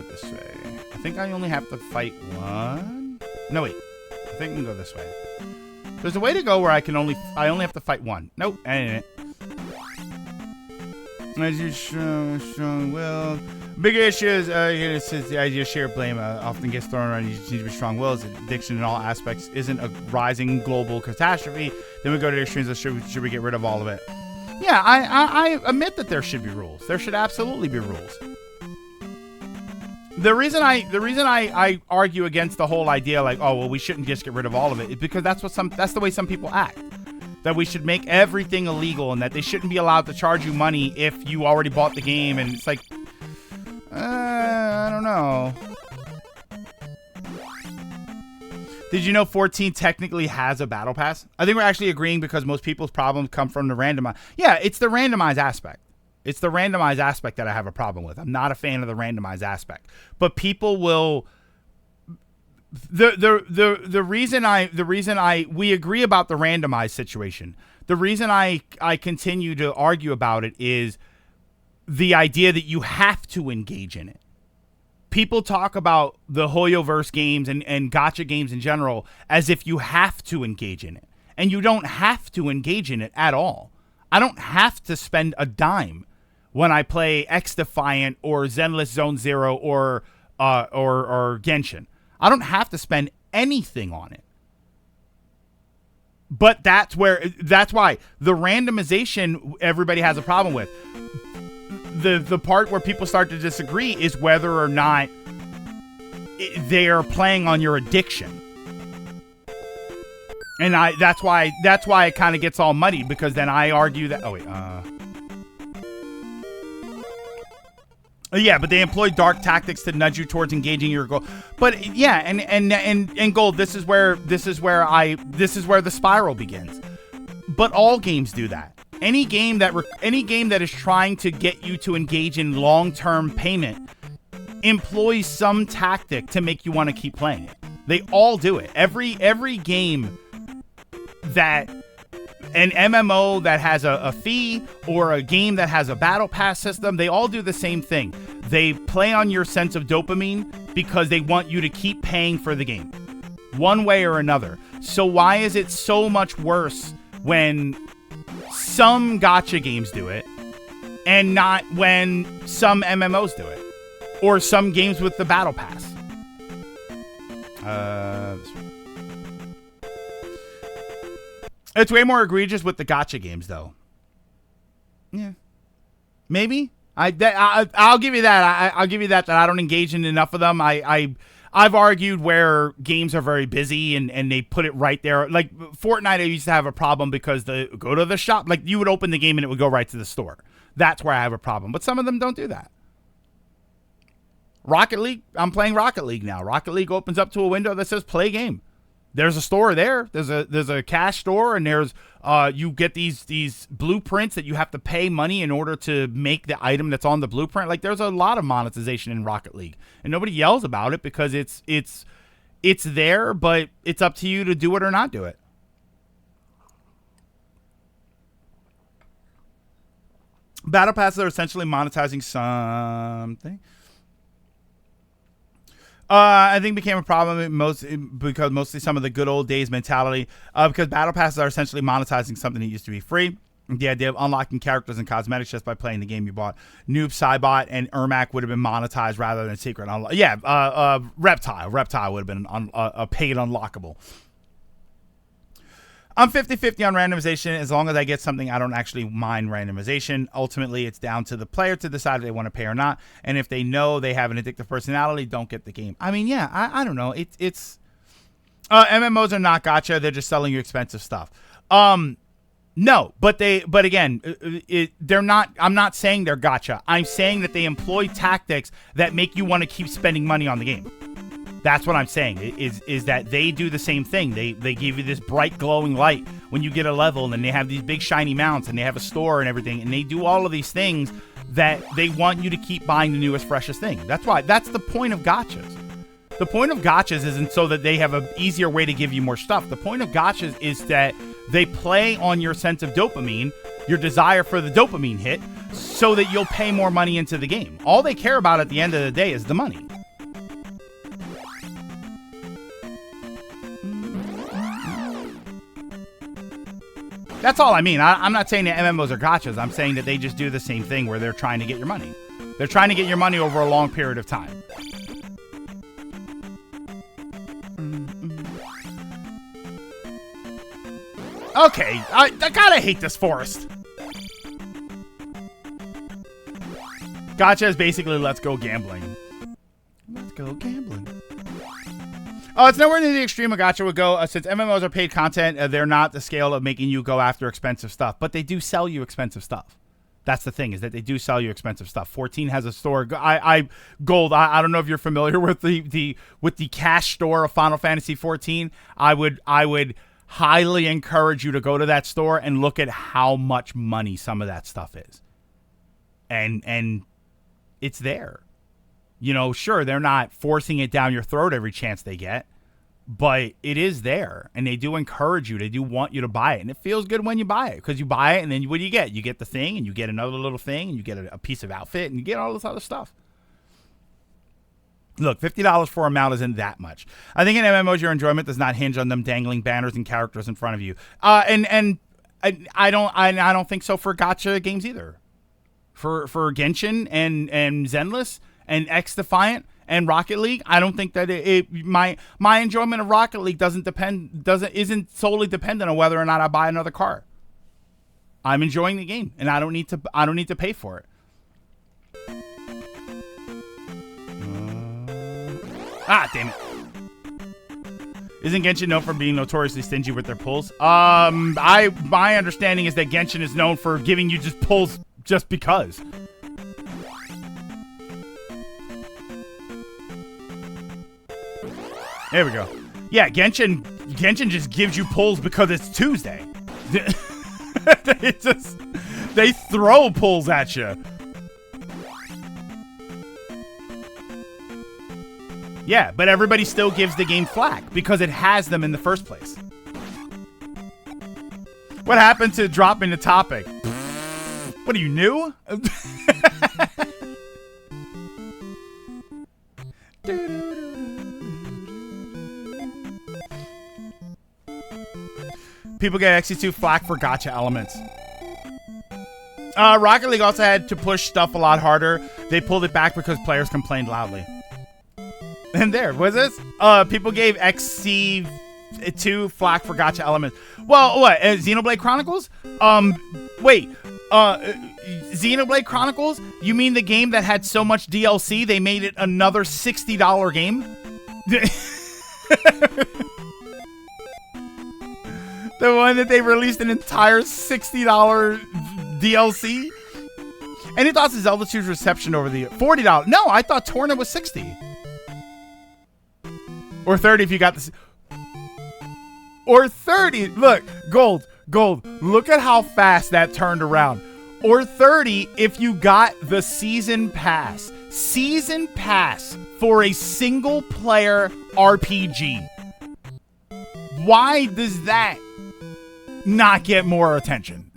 Speaker 1: This way. I think I only have to fight one. No, wait. I think we can go this way. There's a way to go where I only have to fight one. Nope, that ain't it. As you strong will. Big issues, says the idea of shared blame often gets thrown around. You just need to be strong-willed. Addiction in all aspects isn't a rising global catastrophe. Then we go to the extremes of should we get rid of all of it? Yeah, I admit that there should be rules. There should absolutely be rules. The reason I argue against the whole idea, like, oh well, we shouldn't just get rid of all of it, is because that's the way some people act. That we should make everything illegal and that they shouldn't be allowed to charge you money if you already bought the game. And it's like, I don't know. Did you know 14 technically has a battle pass? I think we're actually agreeing because most people's problems come from the randomized. Yeah, it's the randomized aspect. It's the randomized aspect that I have a problem with. I'm not a fan of the randomized aspect. But people will... The reason we agree about the randomized situation. The reason I continue to argue about it is the idea that you have to engage in it. People talk about the Hoyoverse games and gacha games in general as if you have to engage in it. And you don't have to engage in it at all. I don't have to spend a dime when I play X Defiant or Zenless Zone Zero or Genshin. I don't have to spend anything on it. But that's why the randomization everybody has a problem with. the part where people start to disagree is whether or not they are playing on your addiction. And that's why it kind of gets all muddy, because then I argue that yeah, but they employ dark tactics to nudge you towards engaging your goal. But yeah, and Gold, this is where the spiral begins. But all games do that. Any game that is trying to get you to engage in long-term payment employs some tactic to make you want to keep playing it. They all do it. Every game that an MMO that has a fee, or a game that has a battle pass system, they all do the same thing. They play on your sense of dopamine because they want you to keep paying for the game, one way or another. So why is it so much worse when some gacha games do it and not when some MMOs do it, or some games with the battle pass? It's way more egregious with the gacha games, though. Yeah, maybe. I'll give you that. I'll give you that I don't engage in enough of them. I've argued where games are very busy and they put it right there. Like Fortnite, I used to have a problem because go to the shop. Like you would open the game and it would go right to the store. That's where I have a problem. But some of them don't do that. Rocket League, I'm playing Rocket League now. Rocket League opens up to a window that says play game. There's a store there. There's a cash store, and there's you get these blueprints that you have to pay money in order to make the item that's on the blueprint. Like there's a lot of monetization in Rocket League, and nobody yells about it because it's there, but it's up to you to do it or not do it. Battle passes are essentially monetizing something. I think became a problem because mostly some of the good old days mentality. Because battle passes are essentially monetizing something that used to be free. The idea of unlocking characters and cosmetics just by playing the game you bought. Noob, Cybot, and Ermac would have been monetized rather than secret. Reptile would have been a paid unlockable. I'm 50-50 on randomization. As long as I get something, I don't actually mind randomization. Ultimately, it's down to the player to decide if they want to pay or not. And if they know they have an addictive personality, don't get the game. I mean, yeah, I don't know. It's MMOs are not gacha. They're just selling you expensive stuff. No, but again, they're not. I'm not saying they're gacha. I'm saying that they employ tactics that make you want to keep spending money on the game. That's what I'm saying, is that they do the same thing. They give you this bright glowing light when you get a level, and they have these big shiny mounts, and they have a store and everything, and they do all of these things that they want you to keep buying the newest, freshest thing. That's the point of gachas. The point of gachas isn't so that they have an easier way to give you more stuff. The point of gachas is that they play on your sense of dopamine, your desire for the dopamine hit, so that you'll pay more money into the game. All they care about at the end of the day is the money. That's all I mean. I'm not saying that MMOs are gachas. I'm saying that they just do the same thing where they're trying to get your money. They're trying to get your money over a long period of time. Okay, I gotta hate this forest. Gacha is basically let's go gambling. Let's go gambling. It's nowhere near the extreme a gacha would go. Since MMOs are paid content, they're not the scale of making you go after expensive stuff. But they do sell you expensive stuff. That's the thing, is that they do sell you expensive stuff. 14 has a store. Gold. I don't know if you're familiar with the cash store of Final Fantasy 14. I would highly encourage you to go to that store and look at how much money some of that stuff is. And it's there. You know, sure, they're not forcing it down your throat every chance they get, but it is there, and they do encourage you. They do want you to buy it, and it feels good when you buy it, because you buy it, and then what do you get? You get the thing, and you get another little thing, and you get a piece of outfit, and you get all this other stuff. Look, $50 for a mount isn't that much. I think in MMOs, your enjoyment does not hinge on them dangling banners and characters in front of you. And I don't think so for gacha games either. For Genshin and Zenless and X Defiant and Rocket League, I don't think that my enjoyment of Rocket League isn't solely dependent on whether or not I buy another car. I'm enjoying the game, and I don't need to pay for it. Ah, damn it. Isn't Genshin known for being notoriously stingy with their pulls? My understanding is that Genshin is known for giving you just pulls just because. There we go. Yeah, Genshin just gives you pulls because it's Tuesday. They throw pulls at you. Yeah, but everybody still gives the game flack because it has them in the first place. What happened to dropping the topic? What are you, new? People get XC2 flack for gacha elements. Rocket League also had to push stuff a lot harder. They pulled it back because players complained loudly. And there, was this? People gave XC2 flack for gacha elements. Well, what? Xenoblade Chronicles? Wait. Xenoblade Chronicles? You mean the game that had so much DLC they made it another $60 game? The one that they released an entire $60 DLC? Any thoughts of Zelda 2's reception over the $40? No, I thought Torna was $60. Or 30 if you got this. Or 30. Look, gold. Look at how fast that turned around. Or 30 if you got the season pass. Season pass for a single player RPG. Why does that not get more attention?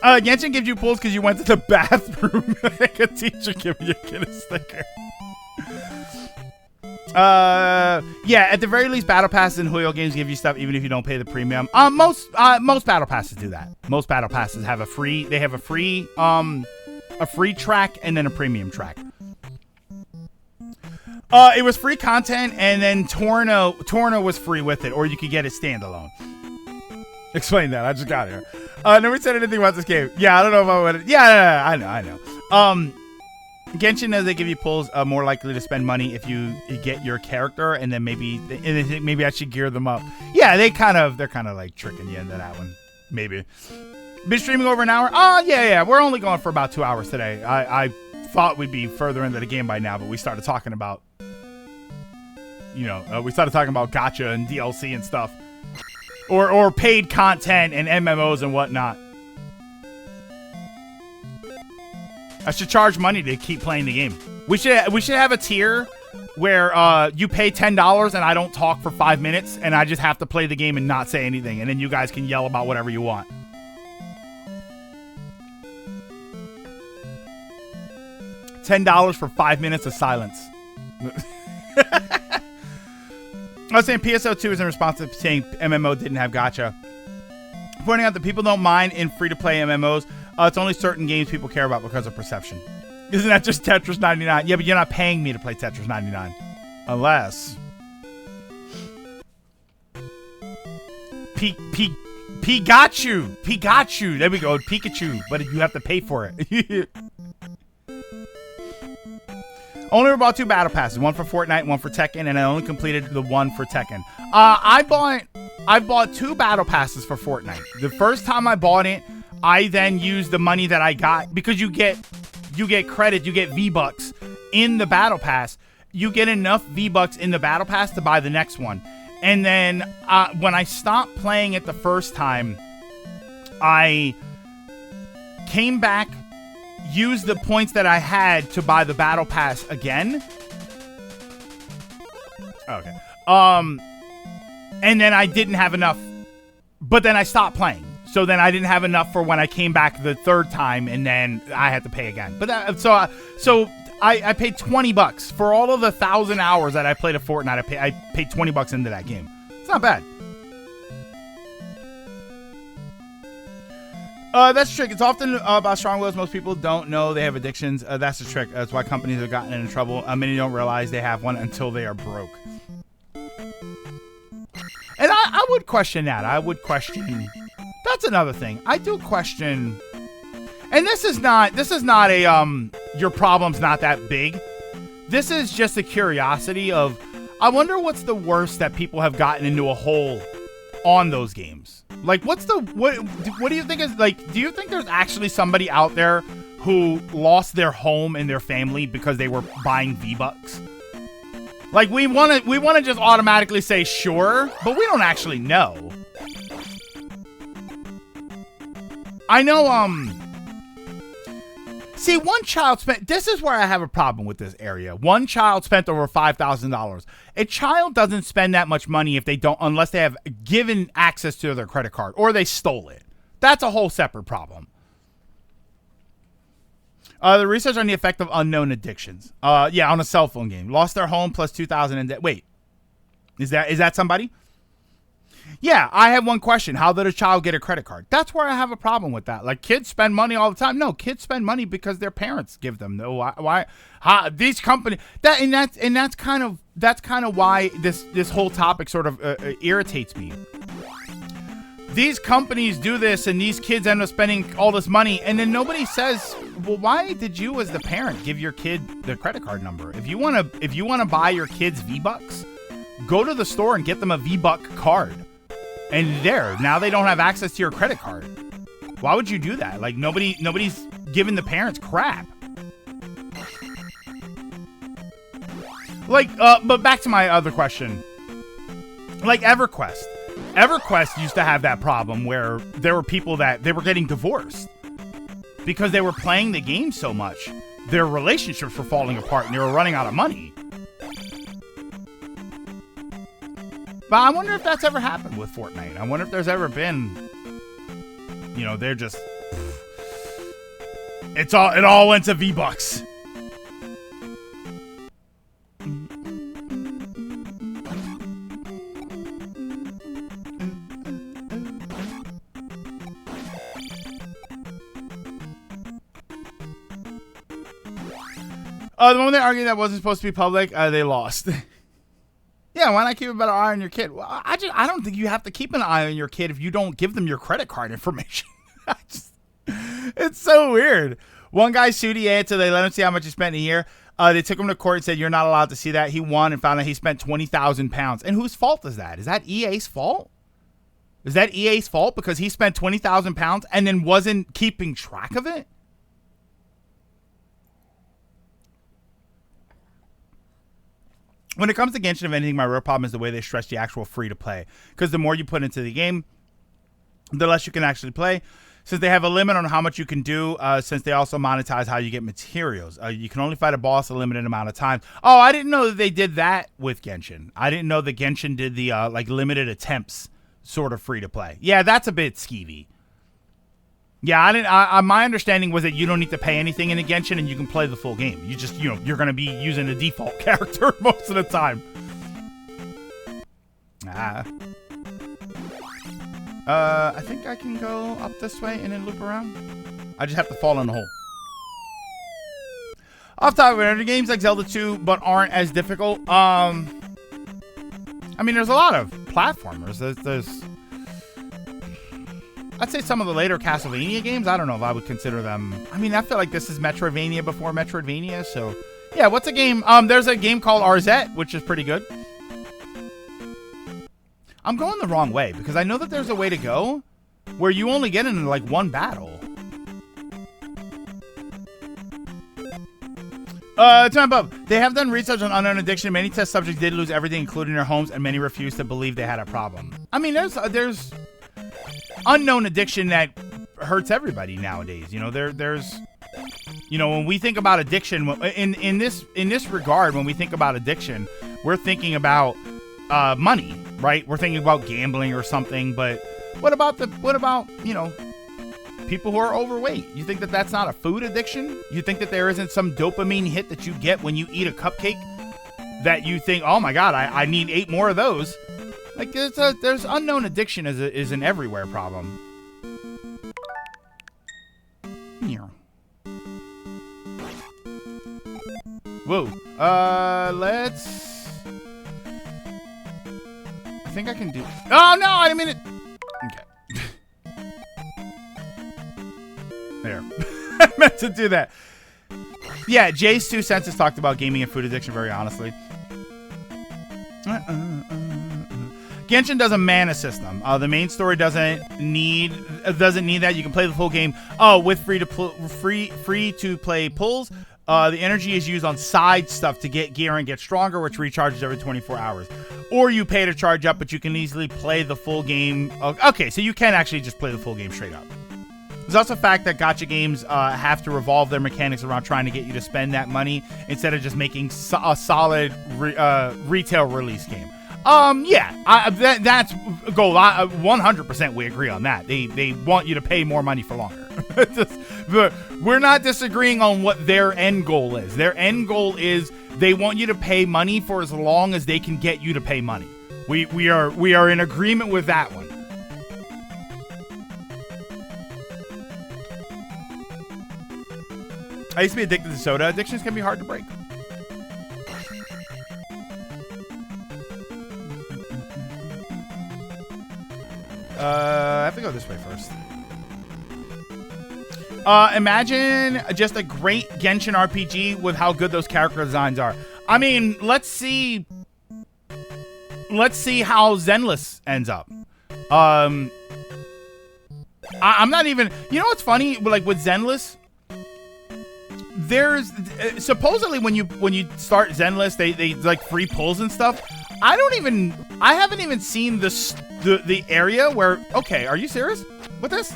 Speaker 1: Genshin gives you pulls because you went to the bathroom. Like a teacher giving you a sticker. Yeah, at the very least, battle passes and Huyo games give you stuff even if you don't pay the premium. Most battle passes do that. Most battle passes have a free track and then a premium track. It was free content, and then Torna was free with it, or you could get it standalone. Explain that. I just got here. Never said anything about this game. Yeah, I don't know if I would. Yeah, I know. Genshin knows they give you pulls more likely to spend money if you get your character, and then maybe actually gear them up. Yeah, they're kind of like tricking you into that one. Maybe. Been streaming over an hour? Oh, yeah. We're only going for about 2 hours today. I thought we'd be further into the game by now, but we started talking about, gacha and DLC and stuff. Or paid content and MMOs and whatnot. I should charge money to keep playing the game. We should have a tier where you pay $10 and I don't talk for 5 minutes and I just have to play the game and not say anything, and then you guys can yell about whatever you want. $10 for 5 minutes of silence. I was saying PSO2 is in response to saying MMO didn't have gacha. Pointing out that people don't mind in free-to-play MMOs. It's only certain games people care about because of perception. Isn't that just Tetris 99? Yeah, but you're not paying me to play Tetris 99. Unless... Pikachu! There we go, Pikachu. But you have to pay for it. Only bought 2 battle passes, one for Fortnite and one for Tekken, and I only completed the one for Tekken. I bought 2 battle passes for Fortnite. The first time I bought it, I then used the money that I got, because you get credit, you get V-Bucks in the battle pass. You get enough V-Bucks in the battle pass to buy the next one. And then when I stopped playing it the first time, I came back, used the points that I had to buy the battle pass again. Okay. And then I didn't have enough, but then I stopped playing. So then I didn't have enough for when I came back the third time, and then I had to pay again. But I paid $20 for all of the 1,000 hours that I played of Fortnite. I paid $20 into that game. It's not bad. That's the trick. It's often about strong wills. Most people don't know they have addictions. That's the trick. That's why companies have gotten into trouble. Many don't realize they have one until they are broke. And I would question that. That's another thing. I do question, and this is not a your problem's not that big. This is just a curiosity of, I wonder what's the worst that people have gotten into a hole on those games. Like, what do you think is, like, do you think there's actually somebody out there who lost their home and their family because they were buying V-Bucks? Like, we want to just automatically say sure, but we don't actually know. I know, see, one child spent, this is where I have a problem with this area. One child spent over $5,000. A child doesn't spend that much money if they don't, unless they have given access to their credit card or they stole it. That's a whole separate problem. The research on the effect of unknown addictions. Yeah, on a cell phone game. Lost their home plus 2,000 in debt. Wait, is that somebody? Yeah, I have one question. How did a child get a credit card? That's where I have a problem with that. Like, kids spend money all the time. No, kids spend money because their parents give them. No, why? These companies that's kind of why this whole topic sort of irritates me. These companies do this, and these kids end up spending all this money, and then nobody says, well, why did you as the parent give your kid the credit card number? If you wanna buy your kids V-Bucks, go to the store and get them a V-Buck card. And now they don't have access to your credit card. Why would you do that? Like, nobody's giving the parents crap. Like, but back to my other question. Like EverQuest. EverQuest used to have that problem where there were people that they were getting divorced because they were playing the game so much. Their relationships were falling apart and they were running out of money. But I wonder if that's ever happened with Fortnite. I wonder if there's ever been, they're just, it all went to V-Bucks. The moment they argued that wasn't supposed to be public, they lost. Yeah, why not keep a better eye on your kid? Well, I don't think you have to keep an eye on your kid if you don't give them your credit card information. It's so weird. One guy sued EA until they let him see how much he spent in a year. They took him to court and said, you're not allowed to see that. He won and found out he spent 20,000 pounds. And whose fault is that? Is that EA's fault? Is that EA's fault because he spent 20,000 pounds and then wasn't keeping track of it? When it comes to Genshin, if anything, my real problem is the way they stress the actual free-to-play. Because the more you put into the game, the less you can actually play. Since they have a limit on how much you can do, since they also monetize how you get materials. You can only fight a boss a limited amount of time. Oh, I didn't know that they did that with Genshin. I didn't know that Genshin did the limited attempts sort of free-to-play. Yeah, that's a bit skeevy. Yeah, my understanding was that you don't need to pay anything in a Genshin and you can play the full game. You just, you're going to be using the default character most of the time. I think I can go up this way and then loop around. I just have to fall in the hole. Off topic, are there games like Zelda 2 but aren't as difficult? I mean, there's a lot of platformers. There's I'd say some of the later Castlevania games, I don't know if I would consider them. I mean, I feel like this is Metroidvania before Metroidvania, so yeah, what's a game? There's a game called RZ, which is pretty good. I'm going the wrong way because I know that there's a way to go where you only get in like one battle. Time above. They have done research on unknown addiction. Many test subjects did lose everything, including their homes, and many refused to believe they had a problem. I mean, there's unknown addiction that hurts everybody nowadays. There's when we think about addiction in this regard, when we think about addiction, we're thinking about money, right? We're thinking about gambling or something. But what about people who are overweight? You think that that's not a food addiction? You think that there isn't some dopamine hit that you get when you eat a cupcake that you think, oh my God, I need 8 more of those? Like, there's unknown addiction is an everywhere problem. Whoa. Let's... I think I can do... Oh, no, I didn't mean it... Okay. There. I meant to do that. Yeah, Jay's 2 cents has talked about gaming and food addiction very honestly. Genshin does a mana system. The main story doesn't need that. You can play the full game. With free to play pulls. The energy is used on side stuff to get gear and get stronger, which recharges every 24 hours. Or you pay to charge up, but you can easily play the full game. Okay, so you can actually just play the full game straight up. There's also the fact that gacha games have to revolve their mechanics around trying to get you to spend that money instead of just making a solid retail release game. That's a goal. 100% we agree on that. They want you to pay more money for longer. But we're not disagreeing on what their end goal is. Their end goal is they want you to pay money for as long as they can get you to pay money. We are in agreement with that one. I used to be addicted to soda. Addictions can be hard to break. I have to go this way first. Imagine just a great Genshin RPG with how good those character designs are. I mean, let's see how Zenless ends up. I'm not even. You know what's funny? Like with Zenless, there's supposedly when you start Zenless, they like free pulls and stuff. I haven't even seen the area where. Okay, are you serious with this?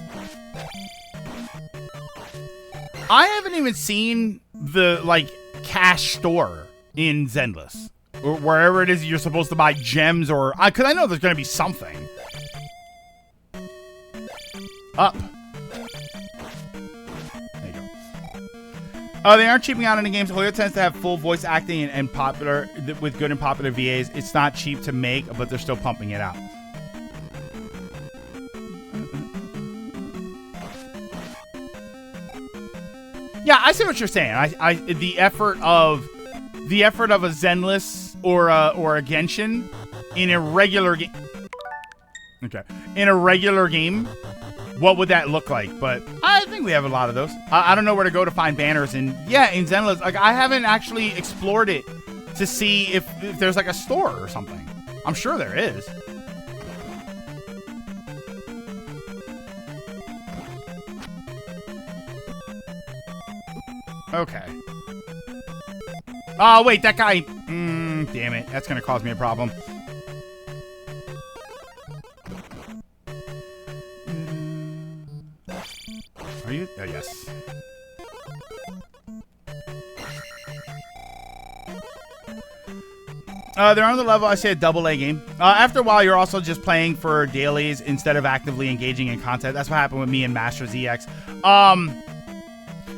Speaker 1: I haven't even seen the like cash store in Zenless or wherever it is you're supposed to buy gems or because I know there's gonna be something up. There you go. They aren't cheaping out any games. Hoyo tends to have full voice acting and popular with good and popular VAs. It's not cheap to make, but they're still pumping it out. Yeah, I see what you're saying. The effort of a Zenless or a Genshin in a regular game. Okay, in a regular game, what would that look like? But I think we have a lot of those. I don't know where to go to find banners, and yeah, in Zenless, like I haven't actually explored it to see if there's like a store or something. I'm sure there is. Okay. Oh, wait, that guy... damn it. That's going to cause me a problem. Are you... Oh, yes. They're on the level, I say, a double-A game. After a while, you're also just playing for dailies instead of actively engaging in content. That's what happened with me and Master ZX.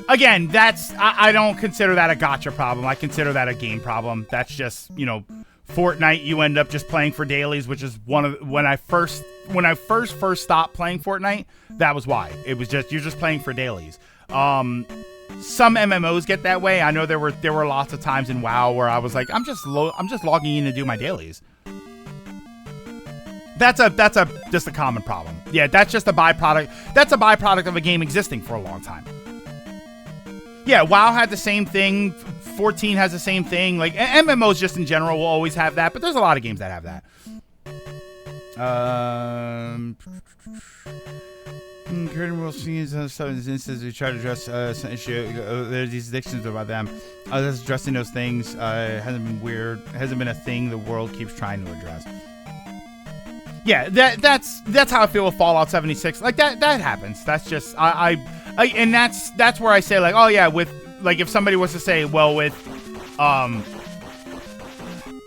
Speaker 1: Again, I don't consider that a gacha problem. I consider that a game problem. That's just, you know, Fortnite, you end up just playing for dailies, which is one of when I first stopped playing Fortnite, that was why. It was just you're just playing for dailies. Some MMOs get that way. I know there were lots of times in WoW where I was like, I'm just logging in to do my dailies. That's just a common problem. Yeah, that's just a byproduct. That's a byproduct of a game existing for a long time. Yeah, WoW had the same thing. 14 has the same thing. Like MMOs just in general will always have that, but there's a lot of games that have that. Curtain World Scenes some instances we try to address some issue. There's these addictions about them. That's addressing those things hasn't been weird. Hasn't been a thing the world keeps trying to address. Yeah, that's how I feel with Fallout 76. Like that happens. That's just and that's where I say like, oh yeah, with like if somebody was to say, well, with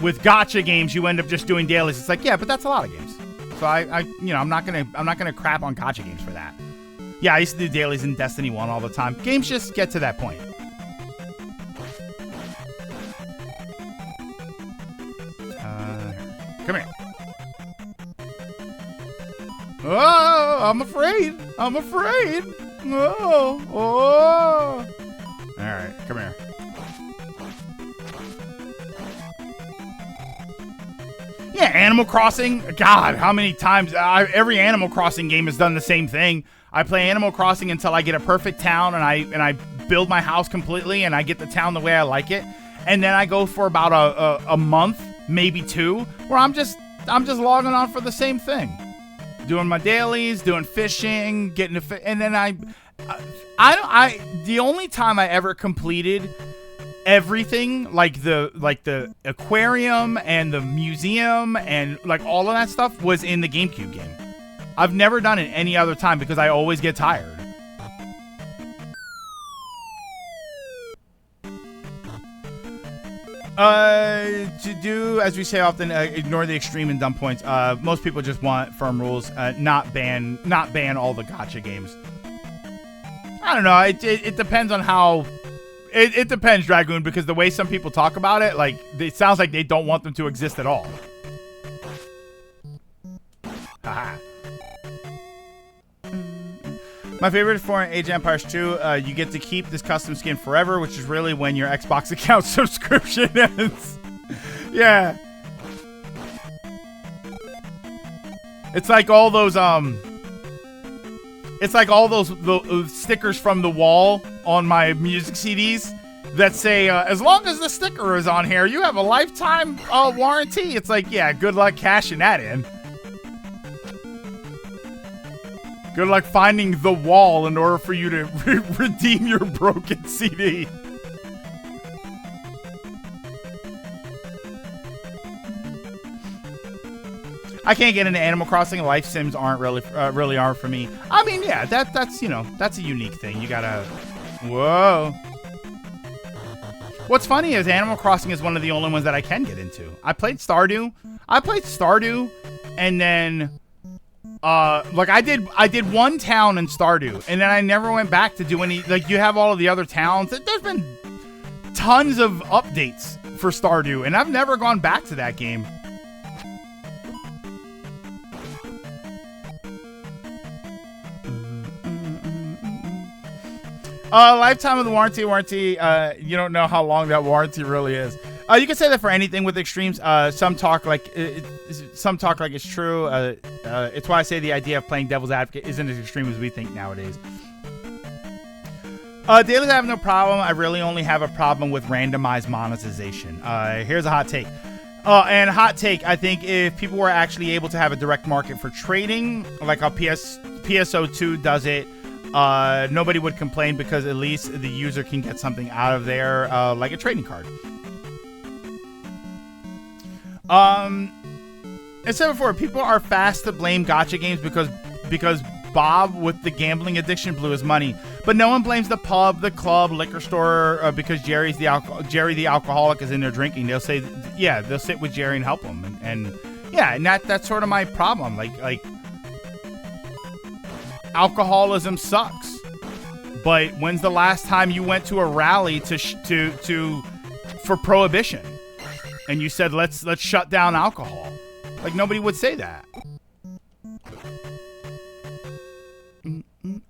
Speaker 1: gacha games you end up just doing dailies. It's like, yeah, but that's a lot of games. So I'm not gonna crap on gacha games for that. Yeah, I used to do dailies in Destiny 1 all the time. Games just get to that point. Come here. Oh, I'm afraid. Oh. All right, come here. Yeah, Animal Crossing. God, how many times? Every Animal Crossing game has done the same thing. I play Animal Crossing until I get a perfect town and I build my house completely and I get the town the way I like it. And then I go for about a month, maybe 2, where I'm just logging on for the same thing. Doing my dailies, doing fishing, getting and then the only time I ever completed everything, like the aquarium and the museum and like all of that stuff, was in the GameCube game. I've never done it any other time because I always get tired. To do, as we say often, ignore the extreme and dumb points. Most people just want firm rules, not ban all the gacha games. I don't know. It depends on how. It depends, Dragoon, because the way some people talk about it, like, it sounds like they don't want them to exist at all. Haha. My favorite for Age of Empires 2, you get to keep this custom skin forever, which is really when your Xbox account subscription ends. Yeah. It's like all those stickers from the wall on my music CDs that say, as long as the sticker is on here, you have a lifetime warranty. It's like, yeah, good luck cashing that in. Good luck finding the wall in order for you to redeem your broken CD. I can't get into Animal Crossing. Life sims aren't really aren't for me. I mean, yeah, that's a unique thing. You gotta. Whoa. What's funny is Animal Crossing is one of the only ones that I can get into. I played Stardew, and then. Like I did one town in Stardew, and then I never went back to do any. Like, you have all of the other towns. There's been tons of updates for Stardew, and I've never gone back to that game. Lifetime of the warranty. You don't know how long that warranty really is. You can say that for anything with extremes. Some talk like it's true. It's why I say the idea of playing devil's advocate isn't as extreme as we think nowadays. Dailies I have no problem. I really only have a problem with randomized monetization. Here's a hot take. And hot take, I think if people were actually able to have a direct market for trading, like how PSO2 does it, nobody would complain because at least the user can get something out of there, like a trading card. I said before, people are fast to blame gacha games because Bob with the gambling addiction blew his money, but no one blames the pub, the club, liquor store because Jerry the alcoholic is in there drinking. They'll say, yeah, they'll sit with Jerry and help him, and that's sort of my problem. Like alcoholism sucks, but when's the last time you went to a rally for prohibition? And you said, let's shut down alcohol. Like, nobody would say that.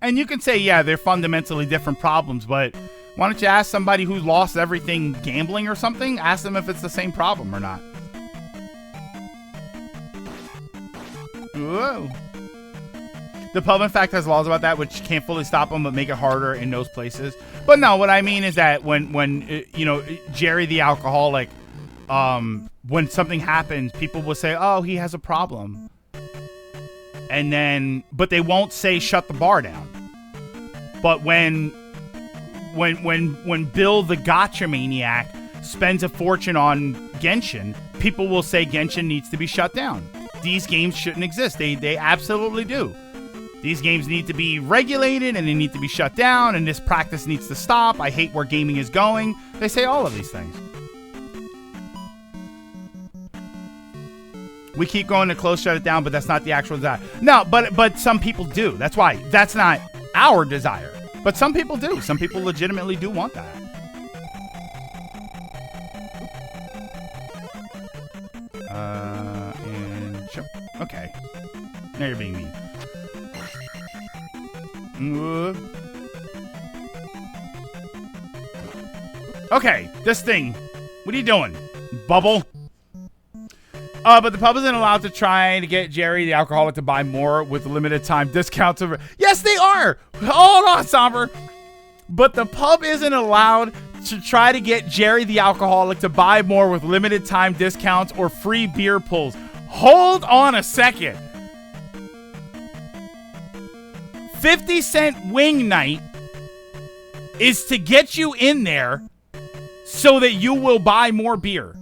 Speaker 1: And you can say, yeah, they're fundamentally different problems, but why don't you ask somebody who's lost everything gambling or something? Ask them if it's the same problem or not. Whoa. The pub, in fact, has laws about that, which can't fully stop them, but make it harder in those places. But no, what I mean is that when Jerry the alcoholic, when something happens, people will say, oh, he has a problem. And then, but they won't say shut the bar down. But when Bill the Gotcha Maniac spends a fortune on Genshin, people will say Genshin needs to be shut down. These games shouldn't exist. They absolutely do. These games need to be regulated and they need to be shut down and this practice needs to stop. I hate where gaming is going. They say all of these things. We keep going to close shut it down, but that's not the actual desire. No, but some people do. That's why. That's not our desire. But some people do. Some people legitimately do want that. And sure. Okay. Now you're being mean. Okay, this thing. What are you doing? Bubble? But the pub isn't allowed to try to get Jerry the alcoholic to buy more with limited time discounts. Yes, they are. Hold on, Somber. but the pub isn't allowed to try to get Jerry the alcoholic to buy more with limited time discounts or free beer pulls. Hold on a second. 50-cent wing night is to get you in there so that you will buy more beer.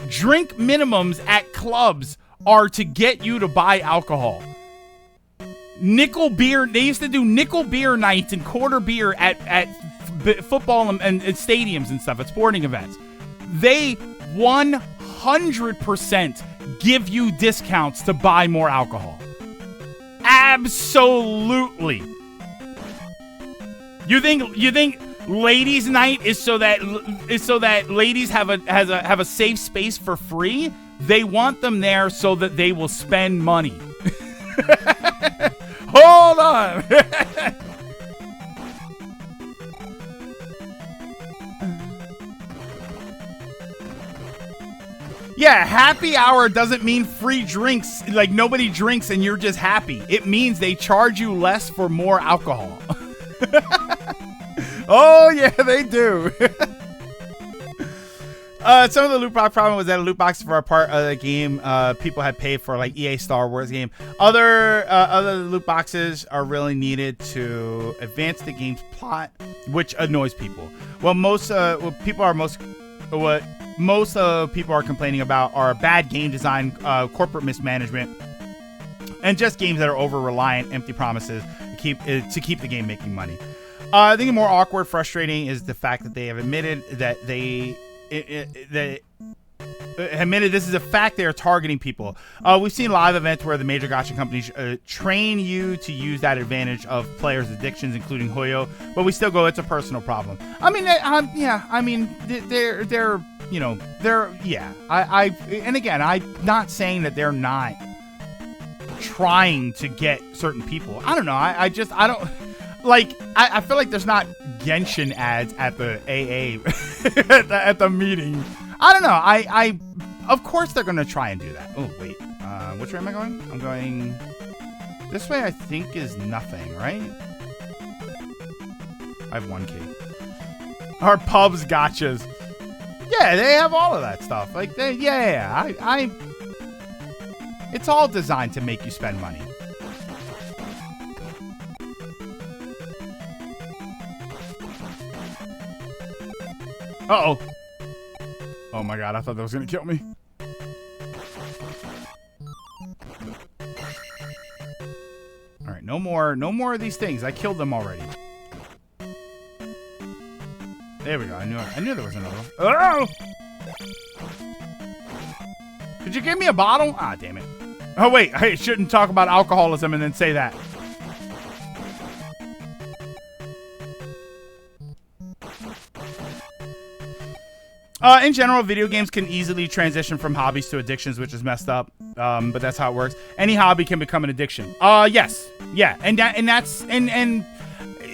Speaker 1: Drink minimums at clubs are to get you to buy alcohol. Nickel beer, they used to do nickel beer nights and quarter beer at football and stadiums and stuff, at sporting events. They 100% give you discounts to buy more alcohol. Absolutely. You think ladies' night is so that ladies have a safe space for free? They want them there so that they will spend money. Hold on. Yeah, happy hour doesn't mean free drinks, like nobody drinks and you're just happy. It means they charge you less for more alcohol. Oh, yeah, they do. Some of the loot box problem was that loot boxes for a part of the game people had paid for, like EA Star Wars game. Other loot boxes are really needed to advance the game's plot, which annoys people. Most people are complaining about are bad game design, corporate mismanagement, and just games that are over-reliant, empty promises to keep the game making money. I think the more awkward, frustrating is the fact that they have admitted that admitted this is a fact. They are targeting people. We've seen live events where the major gacha companies train you to use that advantage of players' addictions, including Hoyo, but we still go, it's a personal problem. I mean, and again, I'm not saying that they're not trying to get certain people. I don't know. I don't like. I feel like there's not Genshin ads at the AA at the meeting. I don't know. Of course they're gonna try and do that. Oh wait, which way am I going? I'm going this way. I think is nothing, right? I have 1 key. Our pubs gachas. Yeah, they have all of that stuff. Like, it's all designed to make you spend money. Uh-oh. Oh my god, I thought that was gonna kill me. Alright, no more of these things. I killed them already. There we go. I knew there was another one. Oh! Could you give me a bottle? Ah, damn it. Oh, wait. I shouldn't talk about alcoholism and then say that. In general, video games can easily transition from hobbies to addictions, which is messed up. But that's how it works. Any hobby can become an addiction. Yes. Yeah. And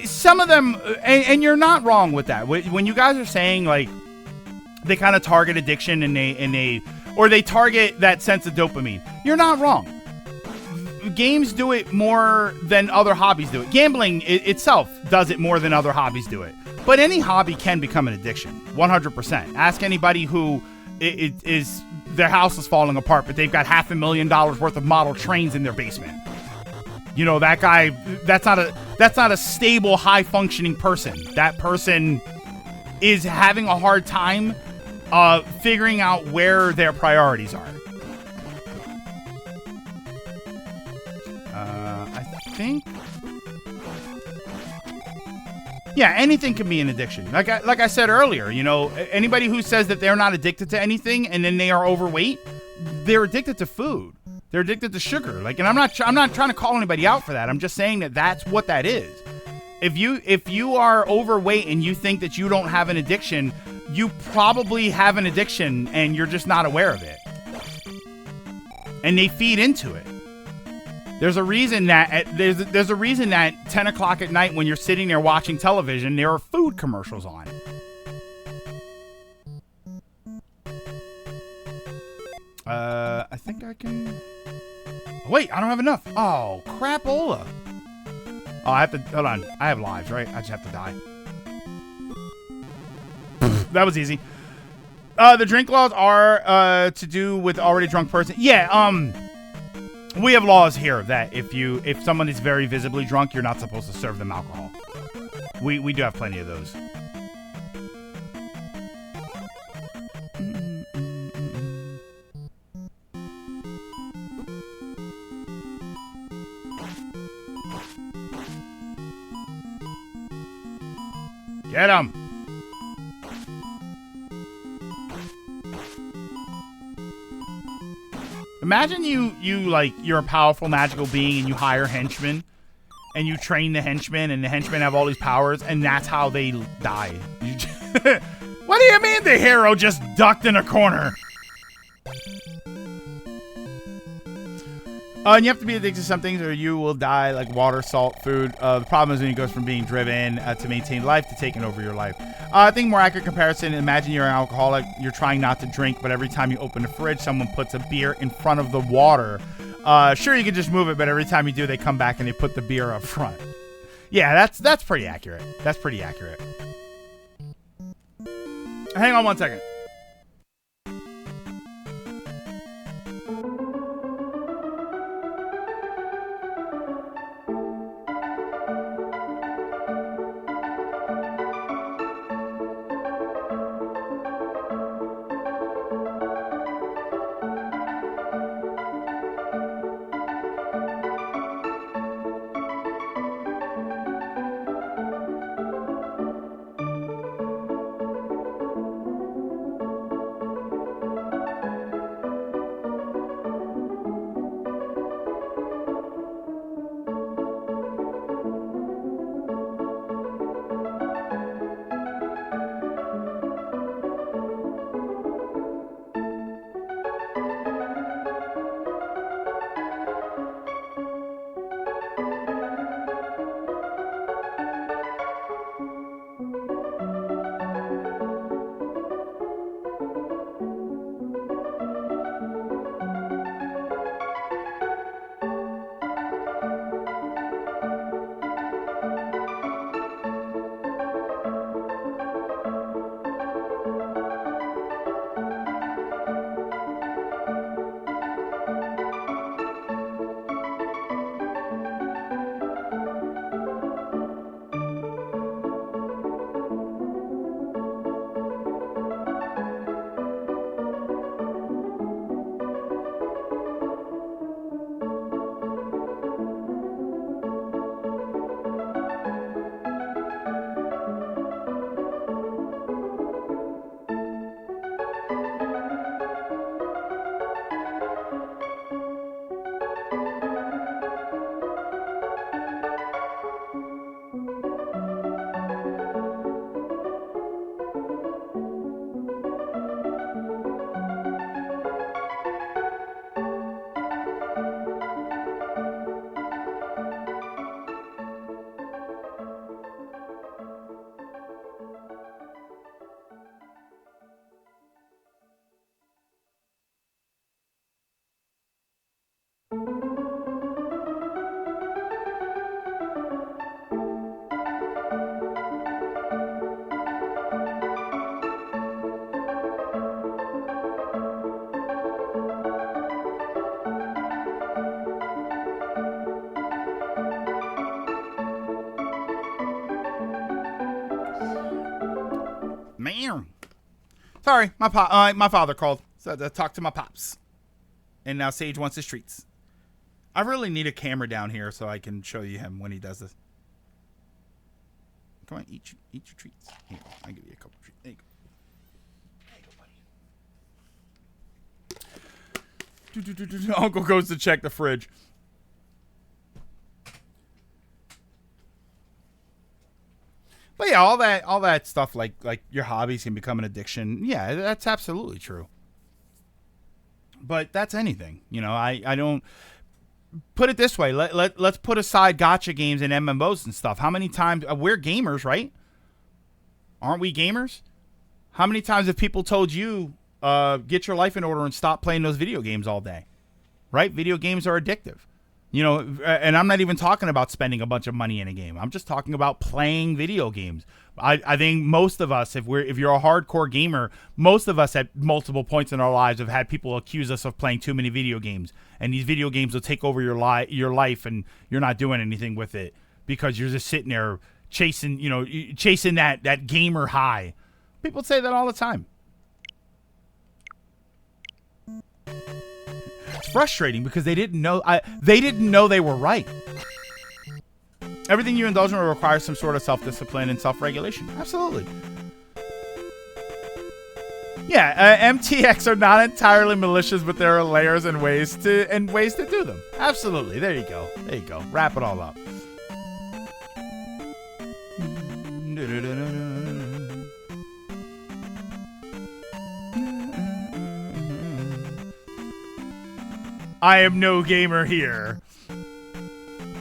Speaker 1: some of them, and you're not wrong with that. When you guys are saying, like, they kind of target addiction and they target that sense of dopamine, you're not wrong. Games do it more than other hobbies do it. Gambling itself does it more than other hobbies do it. But any hobby can become an addiction, 100%. Ask anybody who is their house is falling apart, but they've got $500,000 worth of model trains in their basement. You know, that guy, that's not a stable, high-functioning person. That person is having a hard time figuring out where their priorities are. I think... Yeah, anything can be an addiction. Like I said earlier, you know, anybody who says that they're not addicted to anything and then they are overweight, they're addicted to food. They're addicted to sugar. Like, and I'm not trying to call anybody out for that. I'm just saying that that's what that is. If you are overweight and you think that you don't have an addiction, you probably have an addiction and you're just not aware of it. And they feed into it. There's a reason that there's a reason that 10 o'clock at night when you're sitting there watching television, there are food commercials on. I think I can... Wait, I don't have enough. Oh, crapola. Oh, I have to... Hold on. I have lives, right? I just have to die. That was easy. The drink laws are to do with already drunk person. Yeah, we have laws here that if someone is very visibly drunk, you're not supposed to serve them alcohol. We do have plenty of those. Get him! Imagine you're a powerful magical being and you hire henchmen and you train the henchmen and the henchmen have all these powers and that's how they die. What do you mean the hero just ducked in a corner? And you have to be addicted to some things or you will die, like water, salt, food. The problem is when it goes from being driven to maintain life to taking over your life. I think more accurate comparison, imagine you're an alcoholic, you're trying not to drink, but every time you open the fridge, someone puts a beer in front of the water. Sure, you can just move it, but every time you do, they come back and they put the beer up front. Yeah, that's pretty accurate. That's pretty accurate. Hang on one second. Man. Sorry, my father called. So to talk to my pops. And now Sage wants his treats. I really need a camera down here so I can show you him when he does this. Come on, eat your treats. Here, I'll give you a couple treats. There you go, buddy. Uncle goes to check the fridge. But yeah, all that stuff like your hobbies can become an addiction. Yeah, that's absolutely true. But that's anything. You know, I don't put it this way. Let's put aside gacha games and MMOs and stuff. How many times we're gamers, right? Aren't we gamers? How many times have people told you get your life in order and stop playing those video games all day? Right? Video games are addictive. You know, and I'm not even talking about spending a bunch of money in a game. I'm just talking about playing video games. I think most of us, if you're a hardcore gamer, most of us at multiple points in our lives have had people accuse us of playing too many video games, and these video games will take over your life, and you're not doing anything with it because you're just sitting there chasing that gamer high. People say that all the time. It's frustrating because they didn't know they were right. Everything you indulge in requires some sort of self-discipline and self-regulation. Absolutely. Yeah, MTX are not entirely malicious, but there are layers and ways to do them. Absolutely. There you go. Wrap it all up. I am no gamer here.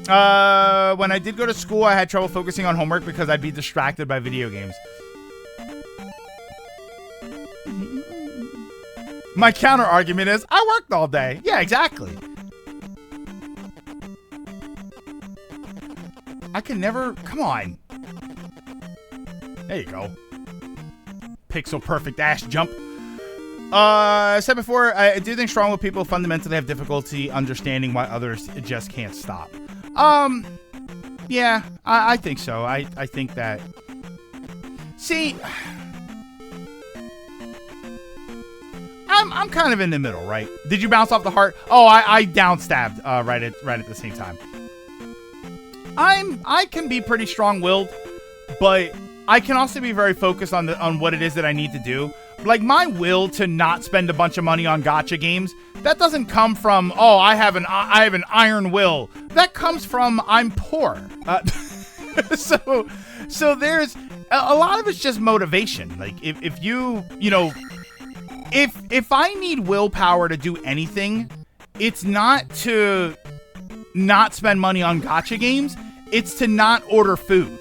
Speaker 1: When I did go to school, I had trouble focusing on homework because I'd be distracted by video games. My counter argument is, I worked all day. Yeah, exactly. I can never... Come on. There you go. Pixel perfect ass jump. I said before, I do think strong-willed people fundamentally have difficulty understanding why others just can't stop. Yeah, I think so. I think that... See... I'm kind of in the middle, right? Did you bounce off the heart? Oh, I down-stabbed right at the same time. I can be pretty strong-willed, but I can also be very focused on what it is that I need to do. Like, my will to not spend a bunch of money on gacha games, that doesn't come from, oh, I have an iron will. That comes from, I'm poor. So there's a lot of it's just motivation. Like, if you know, if I need willpower to do anything, it's not to not spend money on gacha games. It's to not order food.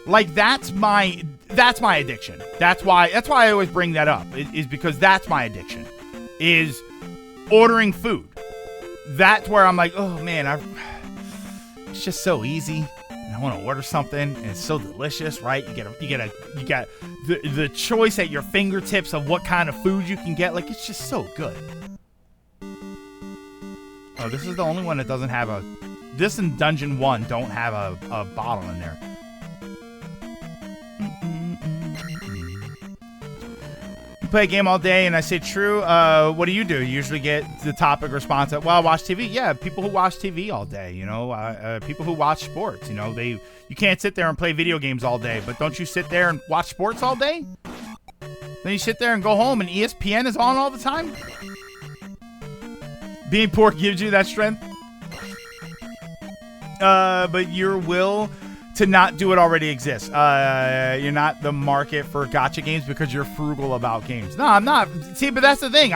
Speaker 1: Like, that's my addiction. That's why I always bring that up, is because that's my addiction, is ordering food. That's where I'm like, oh man, it's just so easy. And I want to order something, and it's so delicious, right? You get the choice at your fingertips of what kind of food you can get. Like, it's just so good. Oh, this is the only one that doesn't have this and Dungeon 1 don't have a bottle in there. Play a game all day, and I say true. What do? You usually get the topic response at, well, I watch TV. Yeah, people who watch TV all day, people who watch sports, you can't sit there and play video games all day, but don't you sit there and watch sports all day? Then you sit there and go home and ESPN is on all the time? Being poor gives you that strength. But your will to not do it already exists. You're not the market for gacha games because you're frugal about games. No, I'm not. See, but that's the thing.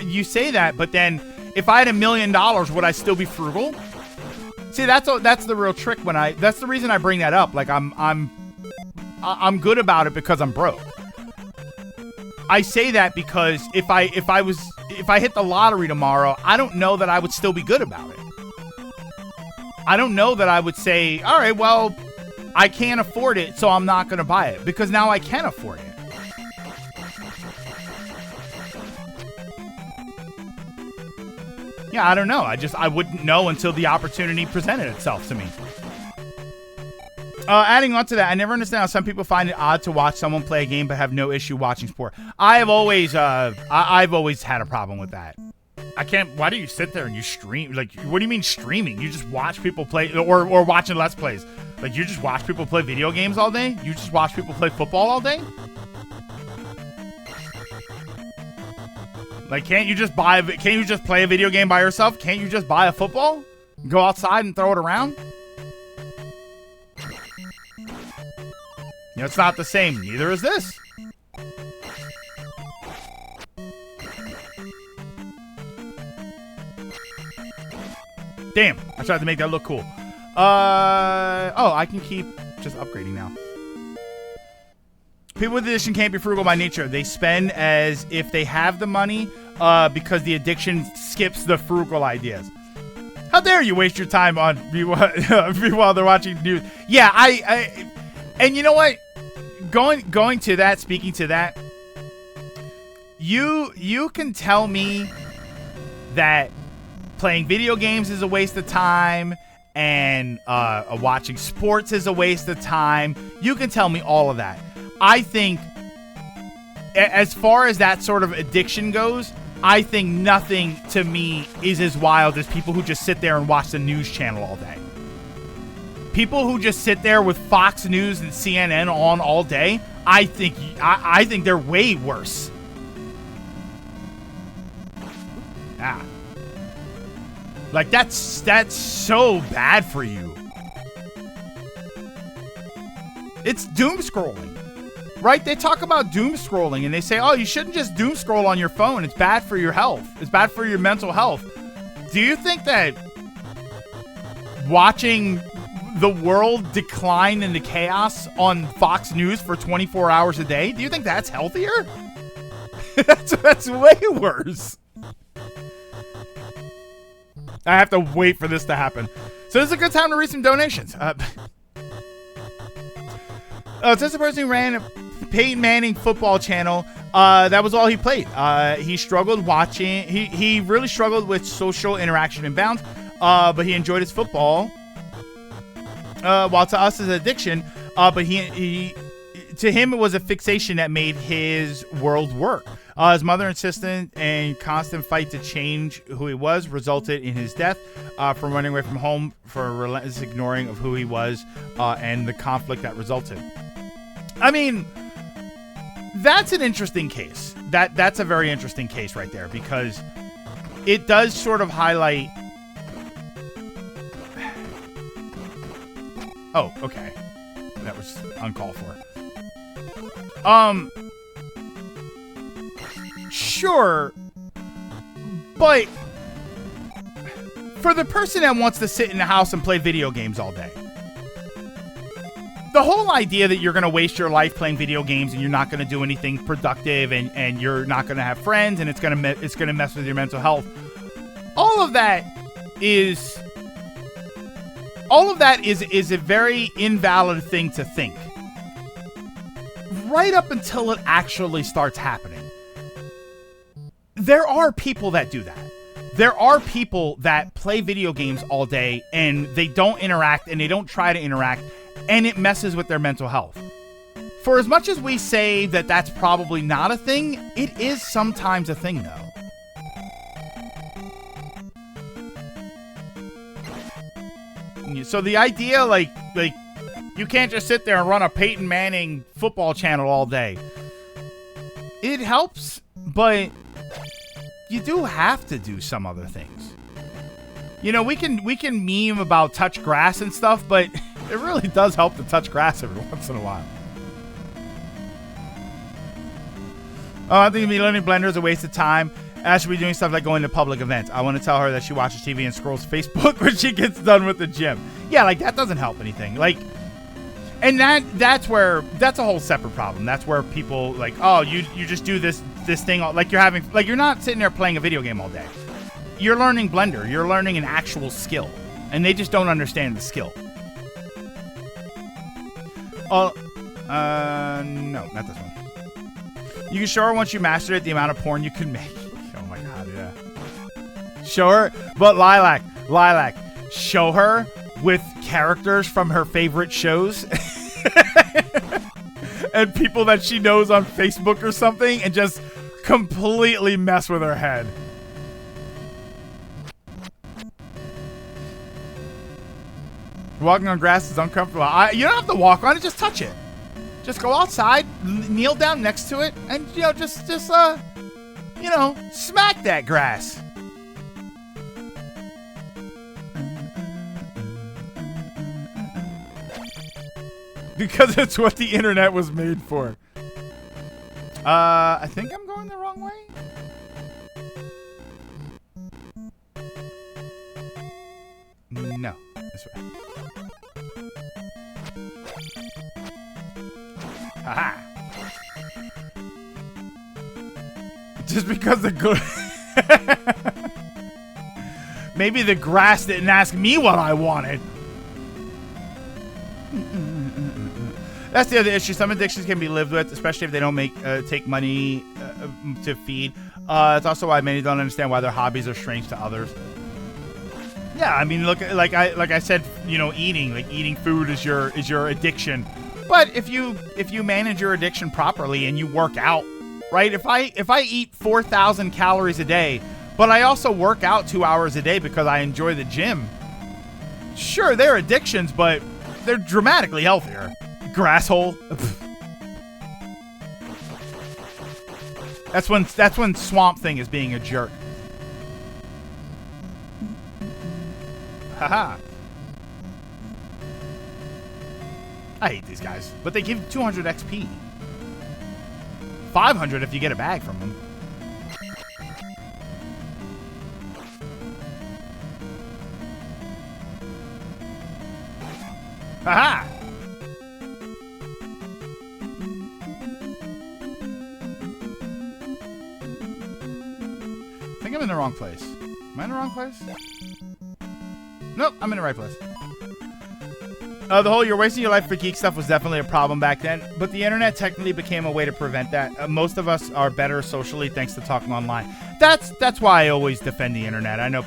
Speaker 1: You say that, but then if I had $1 million, would I still be frugal? See, that's the real trick. That's the reason I bring that up. Like, I'm good about it because I'm broke. I say that because if I hit the lottery tomorrow, I don't know that I would still be good about it. I don't know that I would say, all right, well, I can't afford it, so I'm not going to buy it, because now I can afford it. Yeah, I don't know. I wouldn't know until the opportunity presented itself to me. Adding on to that, I never understand how some people find it odd to watch someone play a game but have no issue watching sport. I've always had a problem with that. I can't. Why do you sit there and you stream? Like, what do you mean streaming? You just watch people play, or watching Let's Plays. Like, you just watch people play video games all day? You just watch people play football all day? Like, can't you just play a video game by yourself? Can't you just buy a football? Go outside and throw it around? It's not the same. Neither is this. Damn, I tried to make that look cool. Oh, I can keep just upgrading now. People with addiction can't be frugal by nature. They spend as if they have the money because the addiction skips the frugal ideas. How dare you waste your time on while they're watching news? Yeah, and you know what? going to that, speaking to that, you can tell me that playing video games is a waste of time and watching sports is a waste of time. You can tell me all of that. I think as far as that sort of addiction goes, I think nothing to me is as wild as people who just sit there and watch the news channel all day. People who just sit there with Fox News and CNN on all day, I think they're way worse. Ah. Like that's so bad for you. It's doom scrolling. Right? They talk about doom scrolling and they say, oh, you shouldn't just doom scroll on your phone. It's bad for your health. It's bad for your mental health. Do you think that watching the world decline into chaos on Fox News for 24 hours a day, do you think that's healthier? that's way worse. I have to wait for this to happen. So this is a good time to read some donations. Since the person who ran Peyton Manning football channel, that was all he played. He struggled watching. He really struggled with social interaction and bounds, but he enjoyed his football. While to us is addiction, but to him it was a fixation that made his world work. His mother insistent and constant fight to change who he was resulted in his death from running away from home for a relentless ignoring of who he was and the conflict that resulted. I mean, that's an interesting case. That's a very interesting case right there because it does sort of highlight. Oh, okay. That was uncalled for. Sure. But for the person that wants to sit in the house and play video games all day, the whole idea that you're going to waste your life playing video games and you're not going to do anything productive and you're not going to have friends and it's going to mess with your mental health. All of that is a very invalid thing to think. Right up until it actually starts happening. There are people that do that. There are people that play video games all day and they don't interact and they don't try to interact and it messes with their mental health. For as much as we say that that's probably not a thing, it is sometimes a thing though. So the idea, like you can't just sit there and run a Peyton Manning football channel all day. It helps, but you do have to do some other things. You know, we can meme about touch grass and stuff, but it really does help to touch grass every once in a while. Oh, I think learning Blender is a waste of time. Ash should be doing stuff like going to public events. I want to tell her that she watches TV and scrolls Facebook when she gets done with the gym. Yeah, like that doesn't help anything. Like, and that's a whole separate problem. That's where people like, oh, you just do this thing like you're not sitting there playing a video game all day. You're learning Blender. You're learning an actual skill, and they just don't understand the skill. No, not this one. You can show her once you master it the amount of porn you can make. Oh my god, yeah. Show her, but Lilac, show her with characters from her favorite shows and people that she knows on Facebook or something and just completely mess with her head. Walking on grass is uncomfortable. You don't have to walk on it, just touch it. Just go outside, kneel down next to it, and just smack that grass. Because it's what the internet was made for. I think I'm going the wrong way. No, this way. Haha. Just because maybe the grass didn't ask me what I wanted. That's the other issue. Some addictions can be lived with, especially if they don't take money to feed. It's also why many don't understand why their hobbies are strange to others. Yeah, I mean, look, like I said, you know, eating food is your addiction. But if you manage your addiction properly and you work out, right? If I eat 4,000 calories a day, but I also work out 2 hours a day because I enjoy the gym. Sure, they're addictions, but they're dramatically healthier. Grasshole. That's when Swamp Thing is being a jerk. Haha. I hate these guys, but they give 200 XP. 500 if you get a bag from them. Haha. I think I'm in the wrong place. Am I in the wrong place? Nope, I'm in the right place. The whole "you're wasting your life for geek" stuff was definitely a problem back then, but the internet technically became a way to prevent that. Most of us are better socially thanks to talking online. That's why I always defend the internet. I know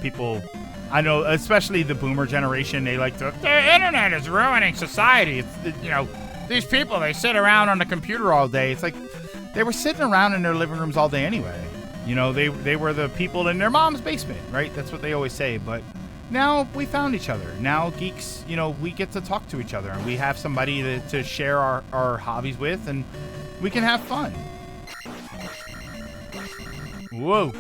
Speaker 1: especially the boomer generation, they like to, the internet is ruining society. You know, these people, they sit around on the computer all day. It's like they were sitting around in their living rooms all day anyway. You know, they were the people in their mom's basement, right? That's what they always say. But now we found each other. Now geeks, you know, we get to talk to each other, and we have somebody to share our hobbies with, and we can have fun. Whoa.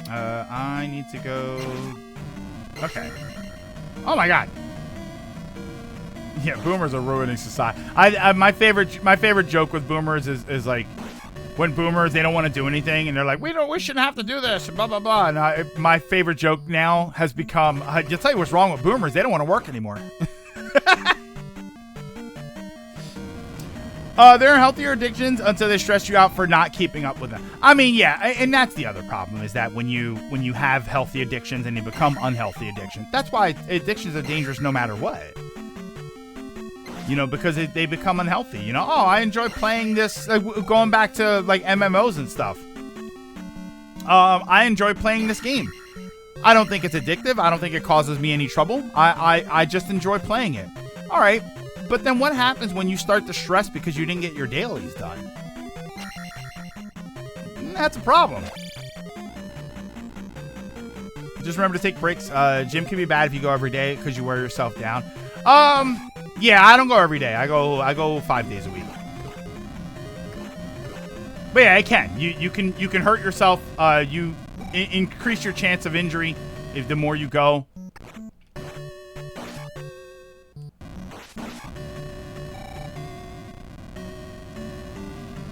Speaker 1: I need to go. Okay. Oh my god. Yeah, boomers are ruining society. My favorite joke with boomers is like, when boomers, they don't want to do anything, and they're like, we shouldn't have to do this, blah blah blah. And my favorite joke now has become, I'll tell you what's wrong with boomers. They don't want to work anymore. There are healthier addictions until they stress you out for not keeping up with them. I mean, yeah, and that's the other problem, is that when you have healthy addictions and they become unhealthy addictions, that's why addictions are dangerous no matter what. You know, because they become unhealthy. You know, oh, I enjoy playing this, going back to like MMOs and stuff. I enjoy playing this game. I don't think it's addictive. I don't think it causes me any trouble. I just enjoy playing it. All right. But then what happens when you start to stress because you didn't get your dailies done? That's a problem. Just remember to take breaks. Gym can be bad if you go every day because you wear yourself down. Yeah, I don't go every day. I go 5 days a week. But yeah, it can. You can hurt yourself. You increase your chance of injury if the more you go.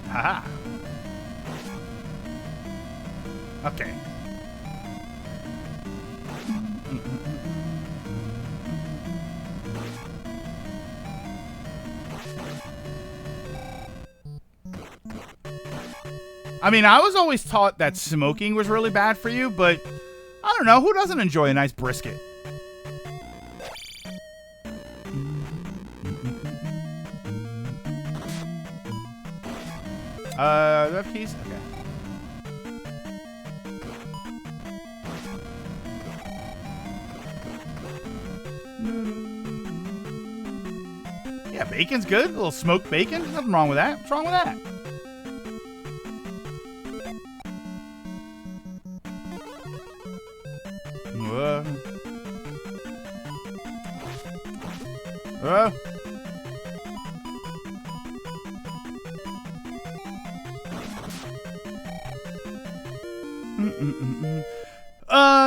Speaker 1: Haha. Okay. I mean, I was always taught that smoking was really bad for you, but I don't know. Who doesn't enjoy a nice brisket? Do I have keys? Okay. Yeah, bacon's good. A little smoked bacon. Nothing wrong with that. What's wrong with that?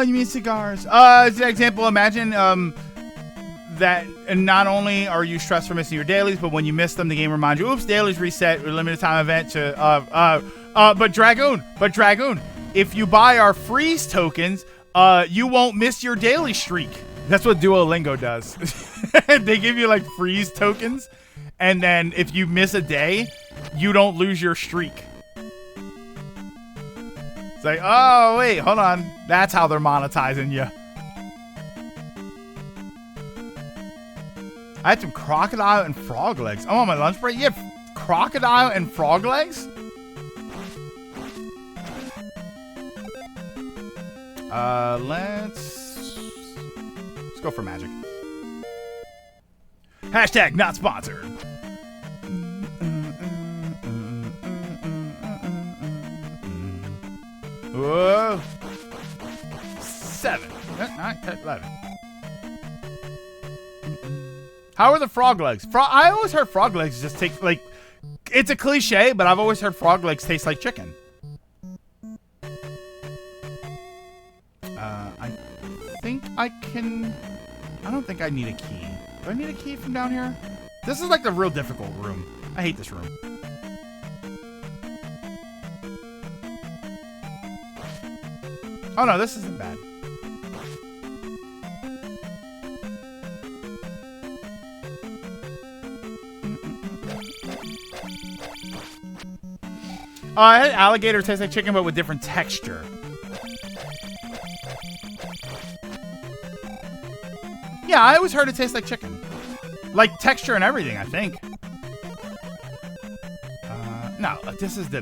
Speaker 1: You mean cigars? As an example, imagine that not only are you stressed for missing your dailies, but when you miss them, the game reminds you, oops, dailies reset, limited time event to but Dragoon, if you buy our freeze tokens, you won't miss your daily streak. That's what Duolingo does. They give you like freeze tokens, and then if you miss a day, you don't lose your streak. It's like, oh wait, hold on. That's how they're monetizing you. I had some crocodile and frog legs. Oh, on my lunch break? You have crocodile and frog legs? Let's go for magic. Hashtag not sponsored. Whoa. 7, 9, 10, 11. How are the frog legs? I always heard frog legs just take, like, it's a cliche, but I've always heard frog legs taste like chicken. I think I can... I don't think I need a key. Do I need a key from down here? This is like the real difficult room. I hate this room. Oh no, this isn't bad. I had alligator taste like chicken, but with different texture. Yeah, I always heard it tastes like chicken. Like texture and everything, I think. No, this is the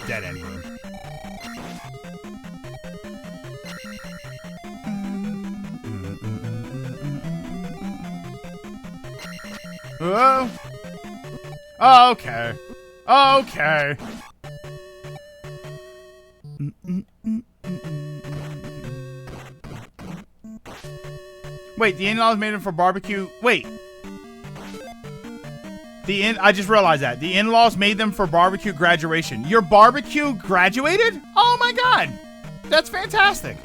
Speaker 1: dead end room. Oh. Oh, okay. Okay. Wait, the in-laws made them for barbecue. Wait. I just realized that. The in-laws made them for barbecue graduation. Your barbecue graduated? Oh my god. That's fantastic.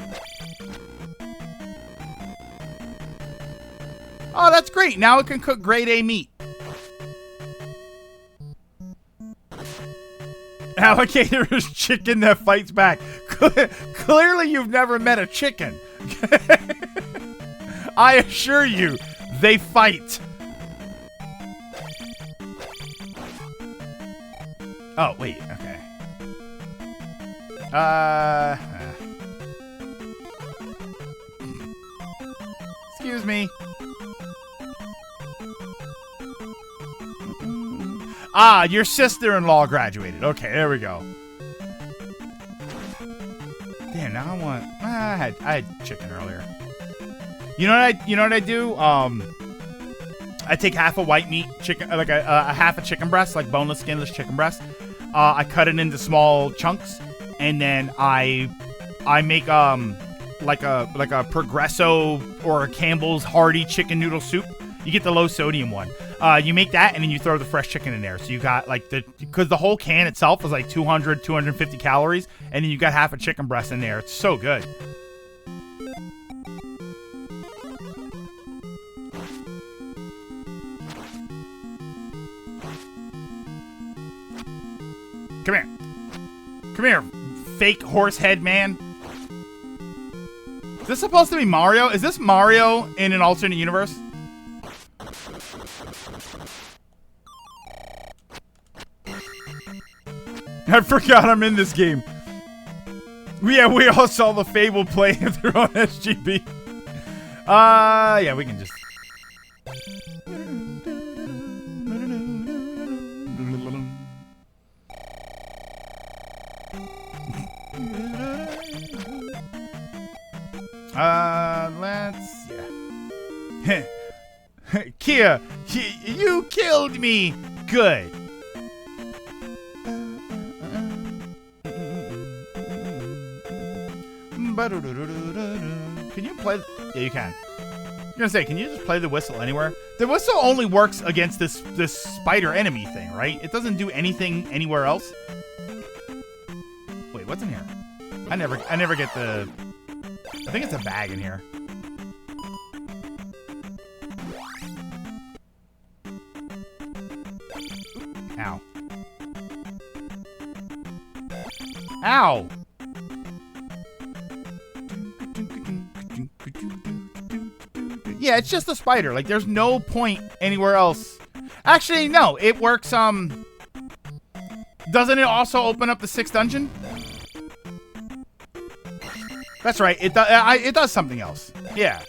Speaker 1: Oh, that's great. Now it can cook grade A meat. Alligator is chicken that fights back. Clearly you've never met a chicken. I assure you, they fight. Oh, wait, okay. Excuse me. Ah, your sister-in-law graduated. Okay, there we go. Damn, now I want... I had chicken earlier. You know what I do? I take half a white meat chicken, like a half a chicken breast, like boneless, skinless chicken breast. I cut it into small chunks, and then I make like a Progresso or a Campbell's hearty chicken noodle soup. You get the low sodium one. You make that, and then you throw the fresh chicken in there. So you got like because the whole can itself is like 200, 250 calories, and then you got half a chicken breast in there. It's so good. Come here. Come here, fake horse head man. Is this supposed to be Mario? Is this Mario in an alternate universe? I forgot I'm in this game. Yeah, we all saw the Fable playing through on SGB. Yeah, we can just... yeah. Kia, you killed me. Good. Can you play? Yeah, you can. I was gonna say, can you just play the whistle anywhere? The whistle only works against this spider enemy thing, right? It doesn't do anything anywhere else. Wait, what's in here? I never get the... I think it's a bag in here. Ow. Ow! Yeah, it's just a spider. Like, there's no point anywhere else. Actually, no. It works, doesn't it also open up the 6th dungeon? That's right. It does something else. Yeah.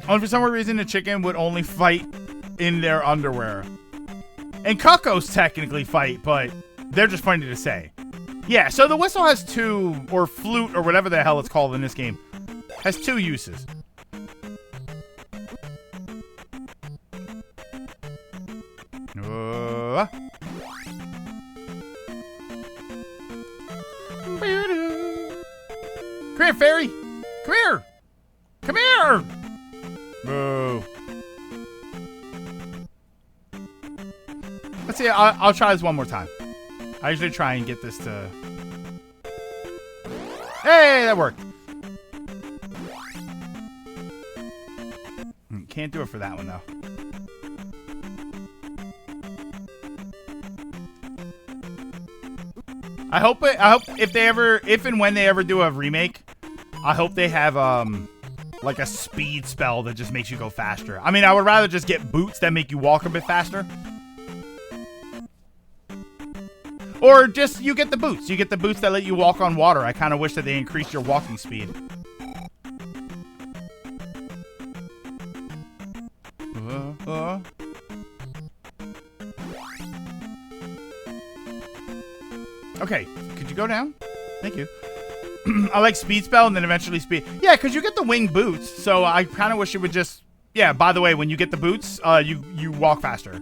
Speaker 1: And for some reason, the chicken would only fight in their underwear. And cuckoos technically fight, but they're just funny to say. Yeah, so the whistle has two, or flute, or whatever the hell it's called in this game, has two uses. Come here, fairy! Come here! Come here! Boo. Let's see, I'll try this one more time. I usually try and get this to... Hey, that worked. Can't do it for that one, though. I hope if and when they ever do a remake, I hope they have, like a speed spell that just makes you go faster. I mean, I would rather just get boots that make you walk a bit faster. Or just, you get the boots. You get the boots that let you walk on water. I kind of wish that they increased your walking speed. Okay, could you go down? Thank you. I like speed spell and then eventually speed. Yeah, because you get the wing boots, so I kind of wish it would just... Yeah, by the way, when you get the boots, you walk faster.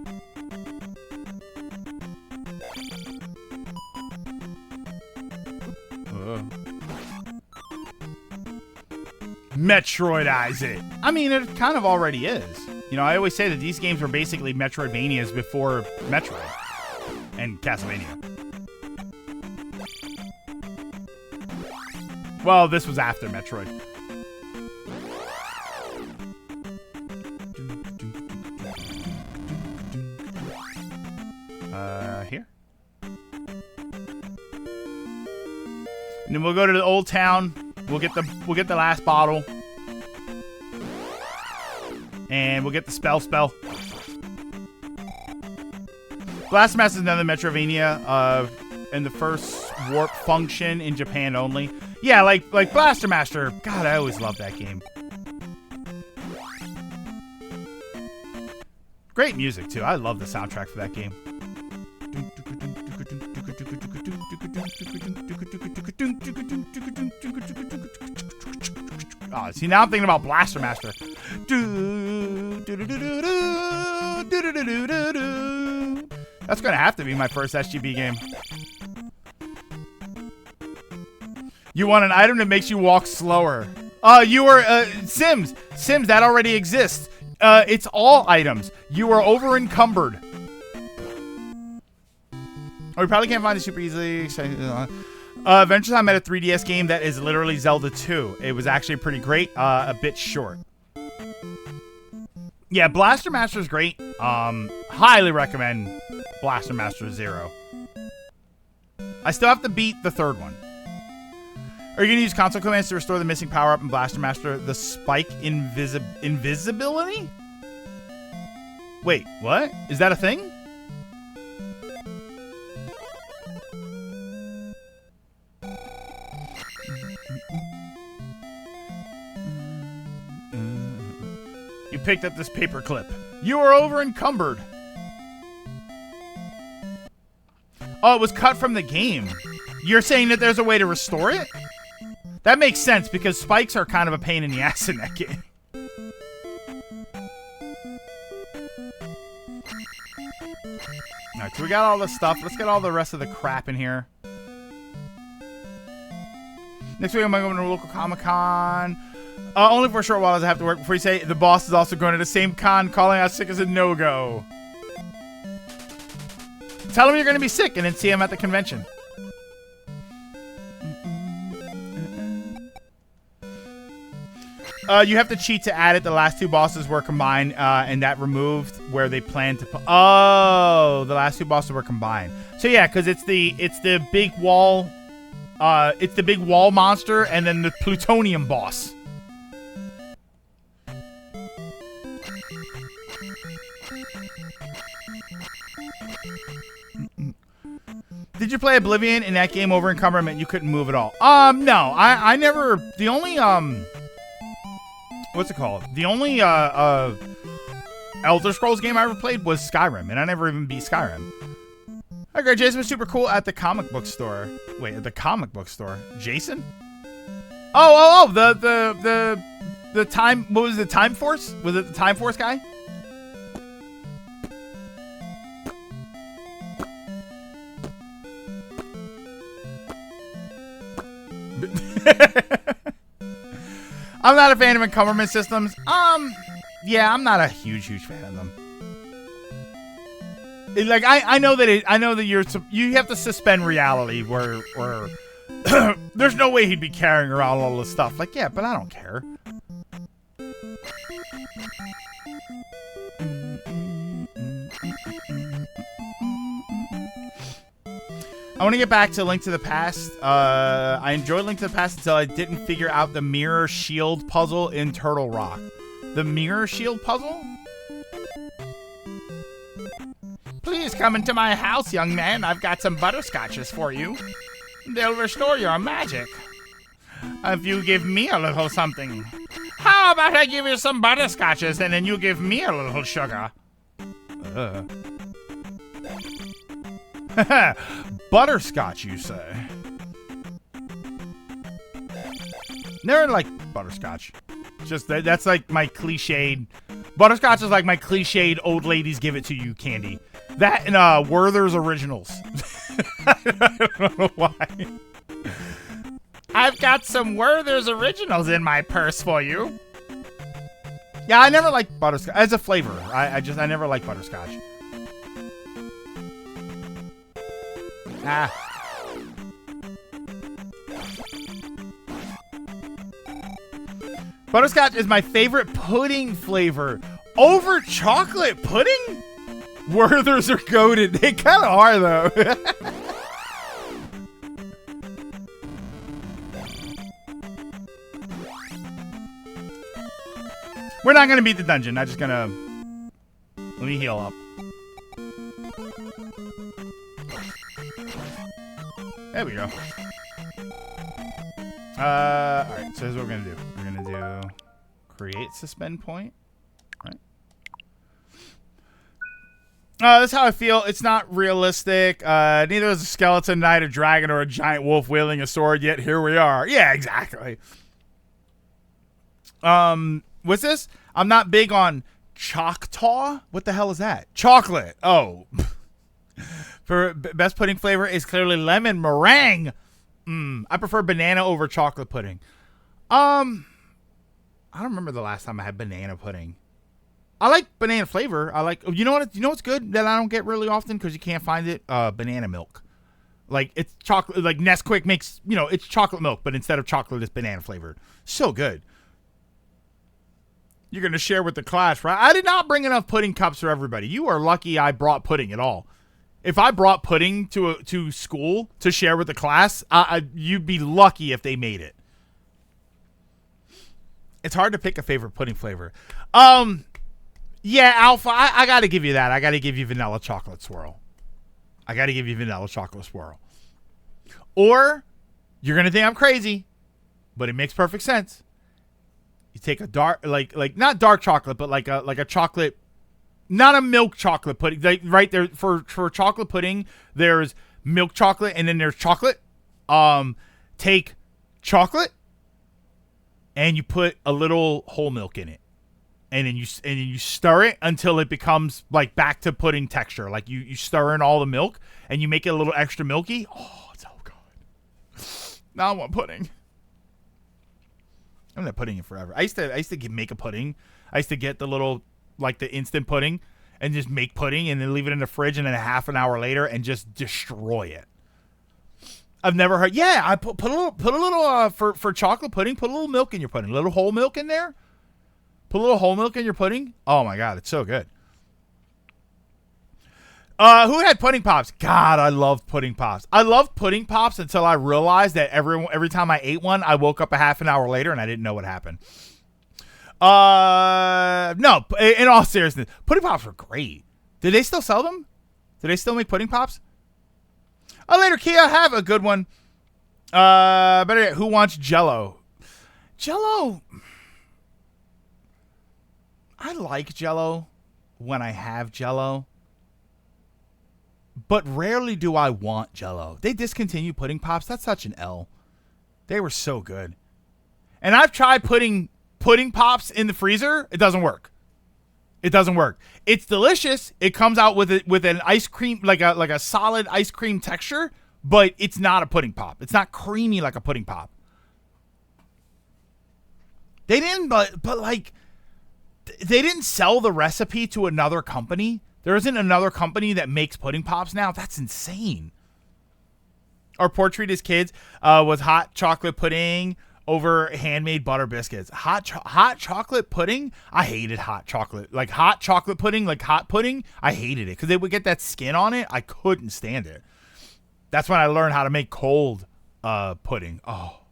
Speaker 1: Metroidize it. I mean, it kind of already is. You know, I always say that these games were basically Metroidvanias before Metroid and Castlevania. Well, this was after Metroid. Here. And then we'll go to the old town. We'll get the last bottle. And we'll get the spell. Blaster Master is another Metroidvania in the first warp function in Japan only. Yeah, like Blaster Master. God, I always loved that game. Great music too. I love the soundtrack for that game. Oh, see, now I'm thinking about Blaster Master. That's gonna have to be my first SGB game. You want an item that makes you walk slower. You are Sims. Sims, that already exists. It's all items. You are over encumbered. Oh, we probably can't find it super easily. Adventure Time had a 3DS game that is literally Zelda 2. It was actually pretty great. A bit short. Yeah, Blaster Master is great. Highly recommend Blaster Master 0. I still have to beat the third one. Are you going to use console commands to restore the missing power-up in Blaster Master, the spike invisibility? Wait, what? Is that a thing? You picked up this paper clip. You are over encumbered. Oh, it was cut from the game. You're saying that there's a way to restore it? That makes sense because spikes are kind of a pain in the ass in that game. Alright, so we got all this stuff. Let's get all the rest of the crap in here. Next week I'm going to a local Comic-Con. Only for a short while as I have to work before you say the boss is also going to the same con, calling out sick as a no-go. Tell him you're going to be sick and then see him at the convention. You have to cheat to add it. The last two bosses were combined, and that removed where they planned to put. Oh, the last two bosses were combined. So yeah, because it's the big wall, it's the big wall monster, and then the plutonium boss. Did you play Oblivion? In that game, over encumberment, you couldn't move at all. No, I never. The only what's it called? The only Elder Scrolls game I ever played was Skyrim, and I never even beat Skyrim. Okay, Jason was super cool at the comic book store. Wait, at the comic book store? Jason? Oh, the time, what was it, Time Force? Was it the Time Force guy? I'm not a fan of encumberment systems. Yeah, I'm not a huge fan of them. Like I know that you have to suspend reality where there's no way he'd be carrying around all this stuff. Like, yeah, but I don't care. I want to get back to Link to the Past. I enjoyed Link to the Past until I didn't figure out the mirror shield puzzle in Turtle Rock. The mirror shield puzzle? Please come into my house, young man. I've got some butterscotches for you. They'll restore your magic. If you give me a little something. How about I give you some butterscotches and then you give me a little sugar? Butterscotch, you say? Never liked butterscotch. Just that's like my cliched. Butterscotch is like my cliched old ladies give it to you candy. That and Werther's Originals. I don't know why. I've got some Werther's Originals in my purse for you. Yeah, I never liked butterscotch as a flavor. I never liked butterscotch. Butterscotch is my favorite pudding flavor. Over chocolate pudding? Werther's are goated. They kind of are, though. We're not going to beat the dungeon. I'm just going to... Let me heal up. There we go. Alright, so here's what we're going to do. We're going to do... Create suspend point. Right. That's how I feel. It's not realistic. Neither is a skeleton knight, a dragon, or a giant wolf wielding a sword, yet here we are. Yeah, exactly. What's this? I'm not big on Choctaw. What the hell is that? Chocolate. Oh. For best pudding flavor is clearly lemon meringue. I prefer banana over chocolate pudding. I don't remember the last time I had banana pudding. I like banana flavor. I like, you know what's good that I don't get really often because you can't find it? Banana milk. Like, it's chocolate, like Nesquik makes, it's chocolate milk, but instead of chocolate, it's banana flavored. So good. You're going to share with the class, right? I did not bring enough pudding cups for everybody. You are lucky I brought pudding at all. If I brought pudding to school to share with the class, you'd be lucky if they made it. It's hard to pick a favorite pudding flavor. Yeah, Alpha, I got to give you that. I got to give you vanilla chocolate swirl. Or, you're going to think I'm crazy, but it makes perfect sense. You take a dark, like not dark chocolate, but like a chocolate, not a milk chocolate pudding. Like right there for chocolate pudding, there's milk chocolate and then there's chocolate. Take chocolate and you put a little whole milk in it. And then you stir it until it becomes like back to pudding texture. Like you stir in all the milk and you make it a little extra milky. Oh, it's so good. Now I want pudding. I'm not pudding it forever. I used to make a pudding. I used to get the little, like the instant pudding and just make pudding and then leave it in the fridge and then a half an hour later and just destroy it. I've never heard. Yeah, I put a little for chocolate pudding, put a little milk in your pudding. A little whole milk in there. Put a little whole milk in your pudding. Oh my God, it's so good. Who had pudding pops? God, I love pudding pops. I loved pudding pops until I realized that every time I ate one, I woke up a half an hour later and I didn't know what happened. No, in all seriousness, pudding pops were great. Did they still sell them? Do they still make pudding pops? Later, Kia, have a good one. Better yet, who wants Jello? Jello. I like Jell-O when I have Jell-O, but rarely do I want Jell-O. They discontinued pudding pops. That's such an L. They were so good. And I've tried putting pudding pops in the freezer. It doesn't work. It doesn't work. It's delicious. It comes out with an ice cream, like a solid ice cream texture, but it's not a pudding pop. It's not creamy like a pudding pop. They didn't, but like, they didn't sell the recipe to another company. There isn't another company that makes pudding pops now. That's insane. Our portrait as kids was hot chocolate pudding over handmade butter biscuits. Hot chocolate pudding? I hated hot chocolate. Like hot chocolate pudding, like hot pudding, I hated it because they would get that skin on it. I couldn't stand it. That's when I learned how to make cold pudding. Oh.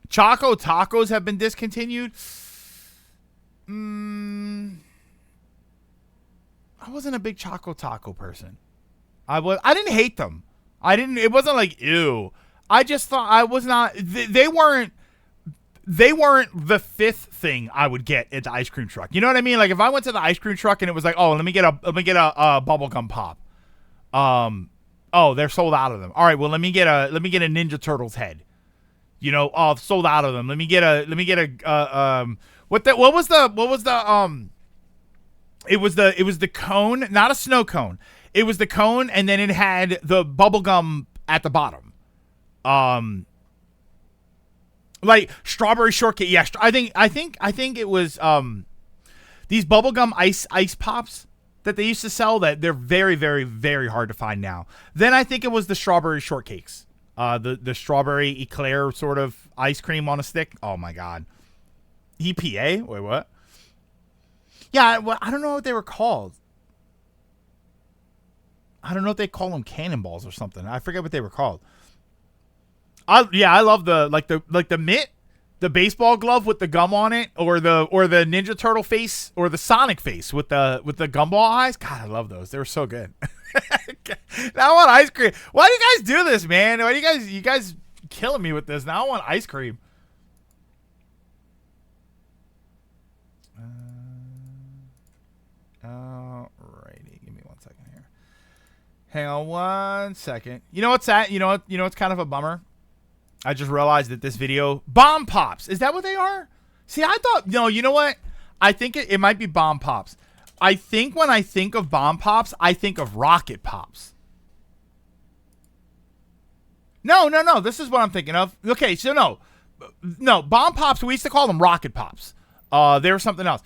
Speaker 1: Choco tacos have been discontinued. I wasn't a big Choco taco person. I didn't hate them. It wasn't like, ew. I just thought I was not, they weren't the fifth thing I would get at the ice cream truck. You know what I mean? Like if I went to the ice cream truck and it was like, oh, let me get a bubblegum pop. Oh, they're sold out of them. All right, well, let me get a Ninja Turtles head. You know, oh, sold out of them. What was the it was the cone, not a snow cone. It was the cone, and then it had the bubble gum at the bottom. Like strawberry shortcake. Yeah, I think it was these bubblegum ice pops that they used to sell that they're very, very, very hard to find now. Then I think it was the strawberry shortcakes. The strawberry eclair sort of ice cream on a stick. Oh my god. EPA? Wait, what? Yeah, well, I don't know what they were called. I don't know if they call them cannonballs or something. I forget what they were called. I love the mitt, the baseball glove with the gum on it, or the Ninja Turtle face, or the Sonic face with the gumball eyes. God, I love those. They were so good. Now I want ice cream. Why do you guys do this, man? Why do you guys killing me with this? Now I want ice cream. Alrighty, give me 1 second here. Hang on 1 second. You know what's that? You know what's kind of a bummer? I just realized that this video, bomb pops. Is that what they are? See, I thought, no, you know what? I think it might be bomb pops. I think when I think of bomb pops, I think of rocket pops. No. This is what I'm thinking of. Okay, so no, bomb pops. We used to call them rocket pops. They were something else.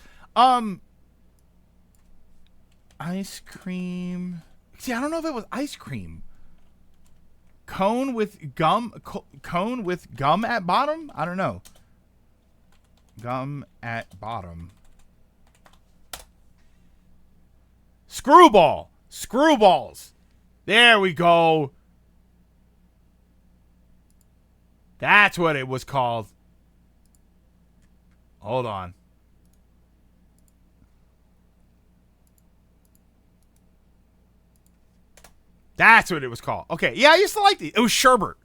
Speaker 1: Ice cream. See, I don't know if it was ice cream. Cone with gum at bottom? I don't know. Gum at bottom. Screwballs. There we go. That's what it was called. Hold on. That's what it was called. Okay. Yeah, I used to like these. It was sherbet.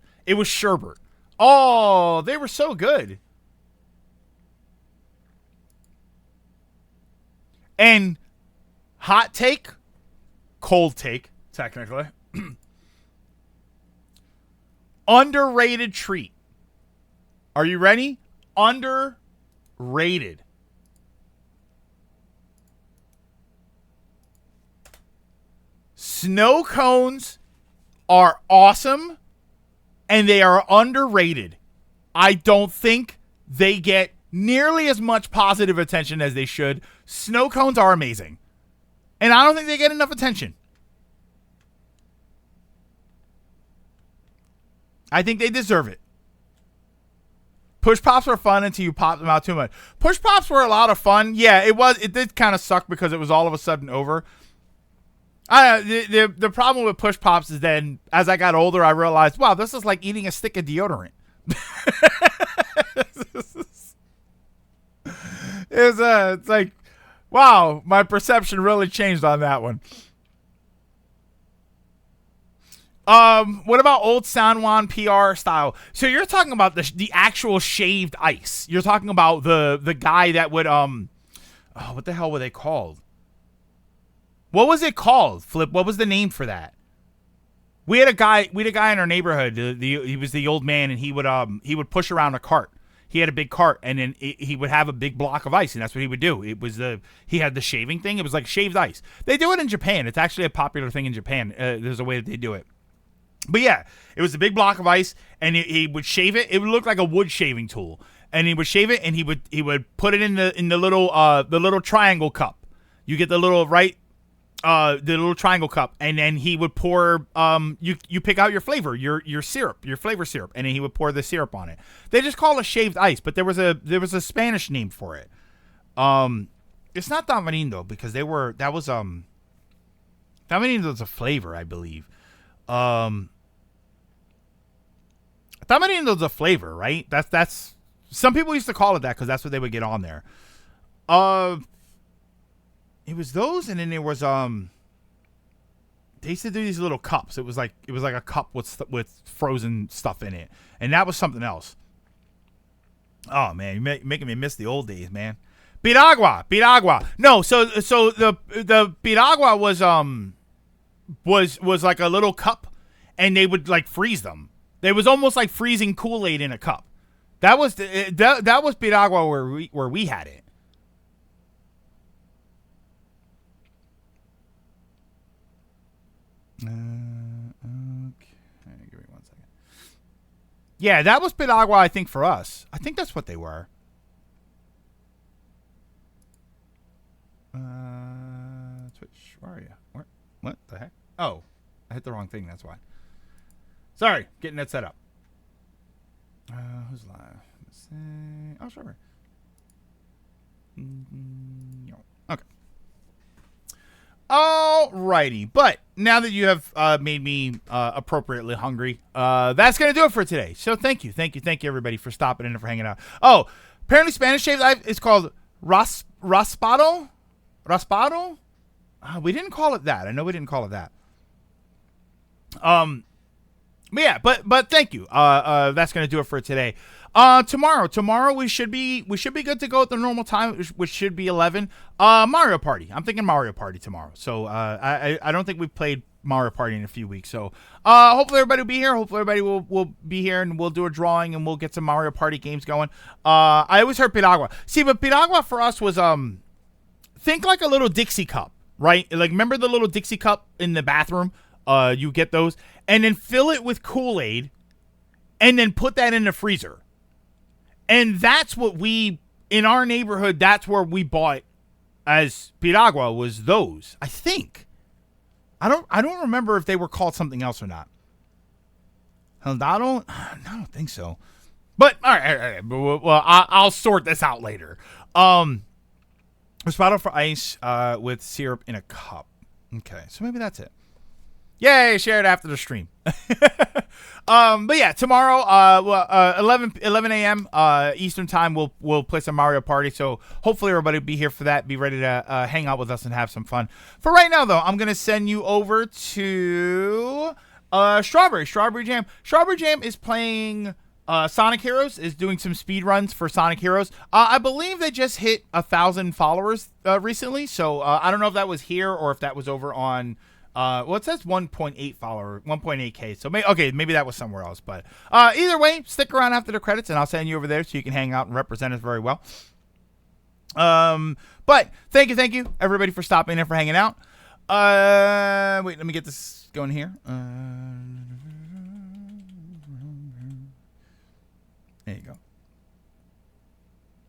Speaker 1: Oh, they were so good. And hot take, cold take, technically. Underrated treat. Are you ready? Underrated. Snow cones are awesome, and they are underrated. I don't think they get nearly as much positive attention as they should. Snow cones are amazing, and I don't think they get enough attention. I think they deserve it. Push pops were fun until you popped them out too much. Push pops were a lot of fun. Yeah, it was. It did kind of suck because it was all of a sudden over. The problem with push pops is then as I got older, I realized, wow, this is like eating a stick of deodorant. It's like, wow, my perception really changed on that one. What about old San Juan PR style? So you're talking about the actual shaved ice. You're talking about the guy that would what the hell were they called? What was it called, Flip? What was the name for that? We had a guy in our neighborhood. He was the old man, and he would push around a cart. He had a big cart, and then he would have a big block of ice, and that's what he would do. He had the shaving thing. It was like shaved ice. They do it in Japan. It's actually a popular thing in Japan. There's a way that they do it. But yeah, it was a big block of ice, and he would shave it. It would look like a wood shaving tool, and he would shave it, and he would put it in the little triangle cup. You get the little triangle cup, and then he would pour you pick out your flavor, your syrup, your flavor syrup, and then he would pour the syrup on it. They just call it shaved ice, but there was a Spanish name for it. It's not tamarindo because tamarindo was a flavor, I believe. Tamarindo's a flavor, right? That's some people used to call it that because that's what they would get on there. It was those, and then there was they used to do these little cups. It was like a cup with frozen stuff in it, and that was something else. Oh man, you're making me miss the old days, man. Piragua. No, so the piragua was like a little cup, and they would like freeze them. It was almost like freezing Kool-Aid in a cup. That was that was piragua where we had it. Okay, give me 1 second. Yeah, that was piragua, I think, for us. I think that's what they were. Twitch, where are you? What the heck? Oh, I hit the wrong thing, that's why. Sorry, getting that set up. Who's live? Let's see. Oh, sure. Okay. Alrighty, but now that you have made me appropriately hungry, that's gonna do it for today. So thank you everybody for stopping in and for hanging out. Oh, apparently Spanish shaved ice is called raspado. We didn't call it that. I know we didn't call it that. But yeah, but thank you. That's gonna do it for today. Tomorrow we should be good to go at the normal time, which should be 11. Mario Party. I'm thinking Mario Party tomorrow. So I don't think we've played Mario Party in a few weeks. So hopefully everybody will be here. Hopefully everybody will be here, and we'll do a drawing, and we'll get some Mario Party games going. I always heard piragua. See, but piragua for us was think like a little Dixie cup, right? Like remember the little Dixie cup in the bathroom? You get those, and then fill it with Kool-Aid, and then put that in the freezer. And that's what in our neighborhood, that's where we bought as piragua, was those. I think. I don't remember if they were called something else or not. Heldado? I don't think so. But all right. Well, I'll sort this out later. Raspado for ice with syrup in a cup. Okay, so maybe that's it. Yay, share it after the stream. But yeah, tomorrow, 11 a.m. Eastern time, we'll play some Mario Party. So hopefully everybody will be here for that. Be ready to hang out with us and have some fun. For right now, though, I'm going to send you over to Strawberry Jam. Strawberry Jam is playing Sonic Heroes, is doing some speed runs for Sonic Heroes. I believe they just hit 1,000 followers recently. So I don't know if that was here or if that was over on... well, it says 1.8K. So maybe that was somewhere else. But either way, stick around after the credits, and I'll send you over there so you can hang out and represent us very well. But thank you, everybody, for stopping in, for hanging out. Wait, let me get this going here. There you go.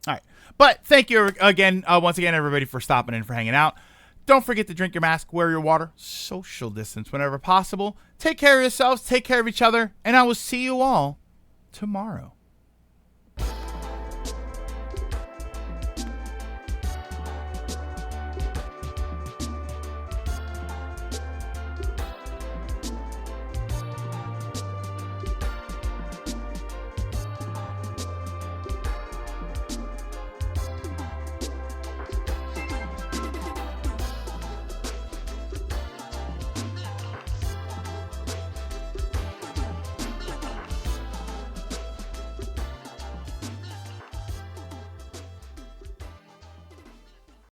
Speaker 1: All right. But thank you again, once again, everybody, for stopping in, for hanging out. Don't forget to drink your mask, wear your water, social distance whenever possible. Take care of yourselves, take care of each other, and I will see you all tomorrow.